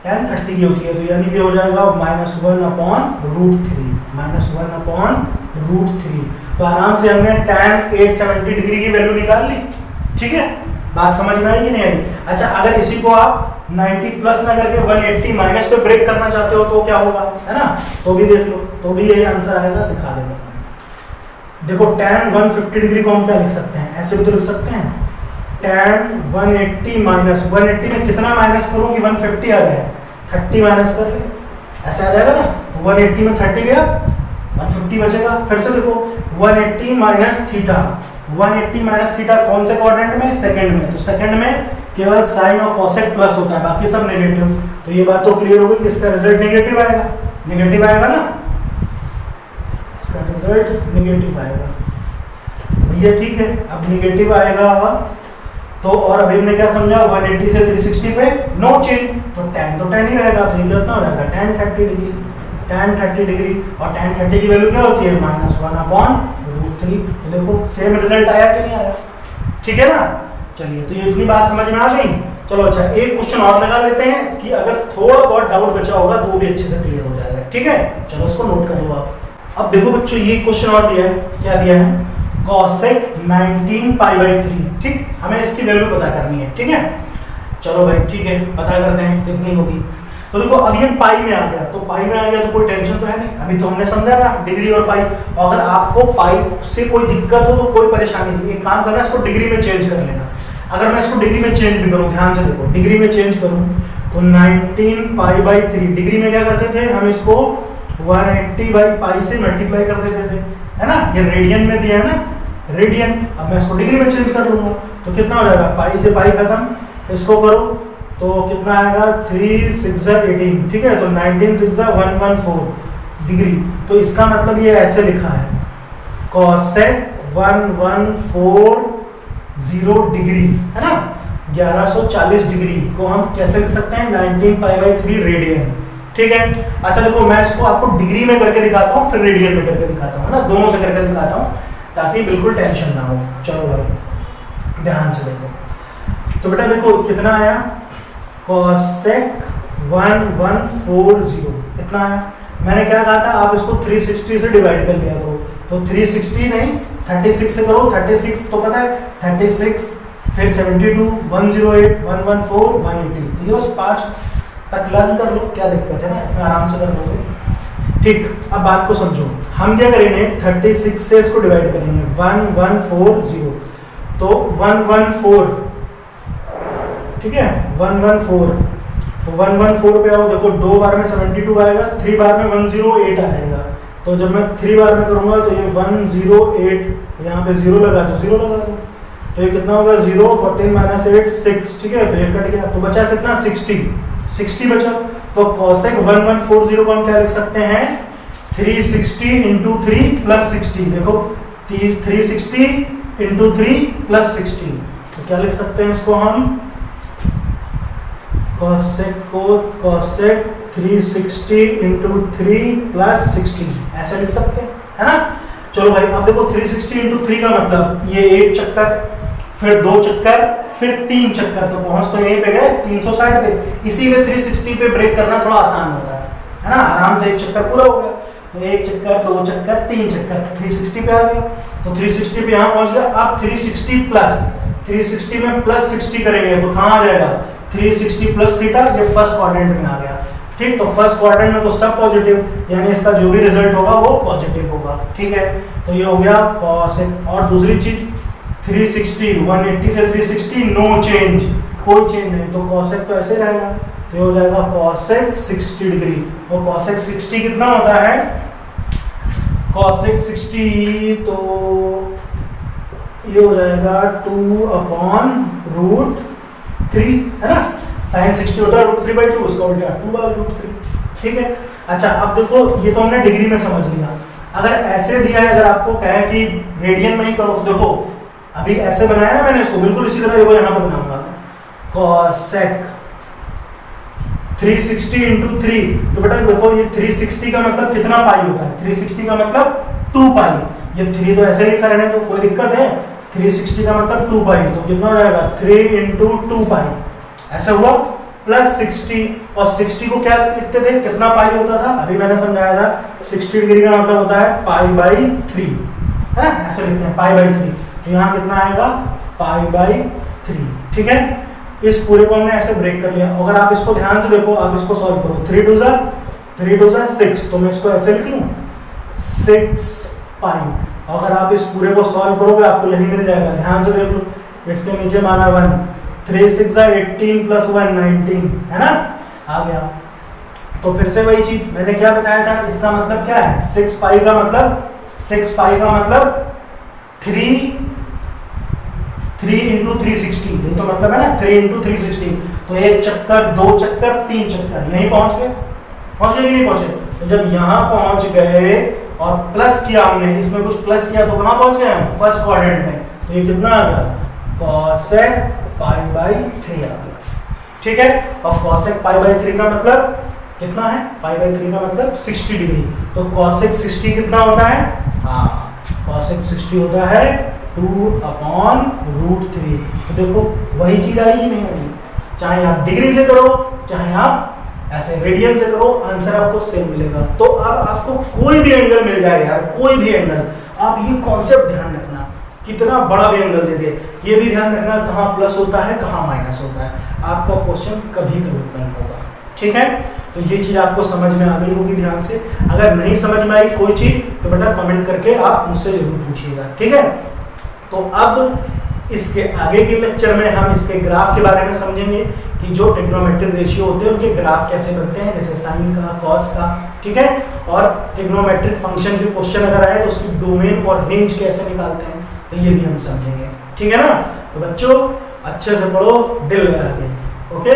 tan 30 की होती है, तो यानी ये हो जाएगा -1/√3, -1/√3। तो आराम से हमने tan 870 डिग्री की वैल्यू निकाल ली, ठीक है, बात समझ में आई कि नहीं आई। अच्छा अगर इसी को आप 90 प्लस ना करके 180 माइनस पे ब्रेक करना चाहते हो तो क्या होगा, है ना, तो भी देख लो, तो भी यही आंसर आएगा, दिखा देता हूं। देखो tan 150 डिग्री को हम क्या लिख सकते हैं, ऐसे भी तो लिख सकते हैं, tan 180 माइनस 180 में कितना माइनस करूं कि 150 आ जाए, 30 माइनस कर ले, ऐसे आ जाएगा ना, तो 180 में 30 गया, 150 बचेगा। फिर से देखो 180 माइनस थीटा, 180 माइनस थीटा कौन से क्वाड्रेंट में, सेकंड में, तो सेकंड में केवल साइन और कॉसेक प्लस होता है, बाकी सब नेगेटिव, तो ये बात तो क्लियर हो गई कि इसका रिजल्ट नेगेटिव आएगा, नेगेटिव आएगा ना, इसका रिजल्ट नेगेटिव आएगा, भैया ठीक है। अब नेगेटिव आएगा तो, और अभी हमने क्या समझा, 180 से 360 पे नो चेंज, तो tan तो tan ही रहेगा, तो ये कितना हो जाएगा tan 30 डिग्री, tan 30 डिग्री, और tan 30 की वैल्यू क्या होती है, -1/√3। तो देखो सेम रिजल्ट आया कि नहीं आया, ठीक है ना। चलिए तो ये इतनी बात समझ में आ गई। चलो अच्छा एक क्वेश्चन और लगा लेते हैं कि अगर थोड़ा बहुत डाउट बचा होगा तो वो भी अच्छे से क्लियर हो जाएगा, ठीक है। चलो इसको नोट कर लो आप। अब देखो बच्चों ये क्वेश्चन और दिया है, क्या दिया है, cosec 19π/3, ठीक, हमें इसकी वैल्यू पता करनी है, ठीक है। चलो भाई ठीक है, पता करते हैं कितनी होगी। तो देखो अब ये पाई में आ गया, तो पाई में आ गया तो कोई टेंशन तो है नहीं, अभी तो हमने समझा ना डिग्री और पाई। अगर आपको पाई से कोई दिक्कत हो तो कोई परेशानी नहीं, एक काम करना इसको डिग्री में चेंज कर लेना। अगर मैं इसको डिग्री में चेंज भी करूं, ध्यान से देखो, डिग्री में चेंज करूं तो 19 पाई बाई 3, डिग्री में क्या करते थे हम इसको 180 बाई पाई से मल्टीप्लाई कर देते थे, है ना, ये रेडियन में दिया है ना, रेडियन। अब मैं इसको डिग्री में चेंज कर लूंगा तो कितना हो जाएगा, पाई से पाई खत्म, इसको करो तो कितना आएगा 3 6 18, ठीक है, तो 19 6 114 डिग्री। तो इसका मतलब ये ऐसे लिखा है cosec 1140 डिग्री, है ना, 1140 डिग्री को हम कैसे लिख सकते हैं 19 पाई बाई 3 रेडियन, ठीक है। अच्छा देखो मैं इसको आपको डिग्री में करके दिखाता हूँ फिर रेडियन में करके दिखाता हूँ, है ना, दोनों से करके दिखाता हूँ ताकि बिल्कुल टेंशन ना हो। चलो भाई ध्यान से देखो, तो बेटा देखो कितना आया cosec 1140 इतना आया। मैंने क्या कहा था, आप इसको 360 से डिवाइड कर लिया करो, तो 360 नहीं 36 से करो, 36 तो पता है 36, फिर 72 108 114 180, ठीक है, बस 5 तक लर्न कर लो, क्या दिक्कत है ना, इतना आराम से कर लोगे। ठीक, अब बात को समझो, हम क्या करेंगे 36 से इसको डिवाइड करेंगे 1140, तो 114, ठीक है 114, तो 114 पे आओ, देखो 2 बार में 72 आएगा, 3 बार में 108 आएगा, तो जब मैं 3 बार में करूंगा तो ये 108, यहाँ पे 0 लगा दो, 0 लगा दो, तो ये कितना होगा 0 14 माइनस 8 6, ठीक है, तो ये कट गया, तो बचा कितना 60 बचा। तो cosec 1140 को हम क्या लिख सकते हैं 360 इंटू 3 प्लस 60, देखो 360 इंटू 3 प्लस 60, तो क्या लिख सकते हैं इसको हम cosec 360 इंटू 3 प्लस 60 ऐसे लिख सकते हैं, है ना। चलो भाई अब देखो 360 इंटू 3 का मतलब ये एक चक्कर, फिर 2 चक्कर, फिर 3 चक्कर, तो पहुंच तो यहीं पे गए 360 पे, इसीलिए 360 पे ब्रेक करना थोड़ा आसान होता है ना, आराम से एक चक्कर पूरा हो गया, तो एक चक्कर 2 चक्कर 3 चक्कर 360 पे आ गया, तो 360 पे यहाँ पहुंच गया। अब 360 प्लस 360 में प्लस 60 करेंगे तो कहाँ आ जाएगा 360 प्लस थीटा, ये फर्स्ट क्वाड्रेंट में आ गया, ठीक, तो फर्स्ट क्वाड्रेंट में तो सब पॉजिटिव, यानी इसका जो भी रिजल्ट होगा वो पॉजिटिव होगा, ठीक है, तो ये हो गया cosec। और दूसरी चीज 360 180 से 360 नो चेंज, कोई चेंज नहीं, तो cosec तो ऐसे रहेगा, तो ये हो जाएगा cosec 60 डिग्री। और cosec 60 कितना होता है, cosec 60 तो ये हो जाएगा 2/√3, है ना, sin 60 होता है √3/2, उसका उल्टा 2/√3, ठीक है। अच्छा अब देखो ये तो हमने डिग्री में समझ लिया, अगर ऐसे दिया है, अगर आपको कहे कि रेडियन में ही करो, तो देखो अभी ऐसे बनाया ना मैंने इसको, बिल्कुल इसी तरह देखो यहाँ पे बनाऊंगा cosec 360 इंटू 3, तो बेटा देखो ये 360 का मतलब कितना पाई होता है, 360 का मतलब 2 पाई, ये 3 तो ऐसे लिखा रहने तो कोई दिक्कत है, 360 का मतलब 2 पाई, तो कितना हो जाएगा 3 इंटू 2 पाई, ऐसा हुआ, प्लस 60, और 60 को क्या लिखते थे, कितना पाई होता था, अभी मैंने समझाया था 60 डिग्री का मतलब होता है पाई बाई 3, है ना, ऐसे लिखते हैं पाई बाई 3, तो यहाँ कितना आएगा पाई बाई 3, ठीक है। इस पूरे को हमने ऐसे ब्रेक कर लिया। अगर आप इसको ध्यान से देखो, आप इसको सॉल्व करो, 3 2 6, तो मैं इसको ऐसे लिख लूं 6 पाई। अगर आप इस पूरे को सॉल्व करोगे आपको यही मिल जाएगा, ध्यान से देख लो, इसके नीचे माना 1, 3 6 18 प्लस 1 19, है ना, आ गया। तो फिर से वही चीज मैंने क्या बताया था, इसका मतलब क्या है 6 पाई का मतलब 3 इंटू 360, ये तो मतलब है ना 3 इंटू 360, तो एक चक्कर 2 चक्कर 3 चक्कर, यहीं पहुंच गए कि नहीं पहुंचे। तो जब यहाँ पहुंच गए और प्लस किया हमने, इसमें कुछ प्लस किया तो कहाँ पहुंच गए हम, फर्स्ट क्वाड्रेंट में, तो ये कितना आ गया cosec पाई बाई 3 आ गया, ठीक है। और cosec पाई बाई 3 का मतलब कितना है, पाई बाई 3 का मतलब 60 डिग्री, तो cosec 60 कितना होता है, हाँ cosec 60 होता है 2/√3। तो देखो वही चीज आई नहीं आई, चाहे आप डिग्री से करो चाहे आप ऐसे रेडियन से करो, आंसर आपको सेम मिलेगा। तो अब आपको कोई भी एंगल मिल जाए यार, कोई भी एंगल, आप ये कॉन्सेप्ट ध्यान रखना, कितना बड़ा भी एंगल दे दे, ये भी ध्यान रखना कहाँ प्लस होता है कहाँ माइनस होता है, आपका क्वेश्चन कभी गलत नहीं होगा, ठीक है। तो ये चीज़ आपको समझ में आ गई होगी ध्यान से। अगर नहीं समझ में आई कोई चीज़ तो बेटा कमेंट करके आप मुझसे जरूर पूछिएगा, ठीक है। तो अब इसके आगे के लेक्चर में हम इसके ग्राफ के बारे में समझेंगे कि जो ट्रिग्नोमेट्रिक रेशियो होते हैं उनके ग्राफ कैसे बनते हैं, जैसे साइन का, कॉस का, ठीक है। और ट्रिग्नोमेट्रिक फंक्शन के क्वेश्चन अगर आए तो उसकी डोमेन और रेंज कैसे निकालते हैं, तो ये भी हम समझेंगे, ठीक है ना। तो बच्चों अच्छे से पढ़ो, दिल लगा दें, ओके।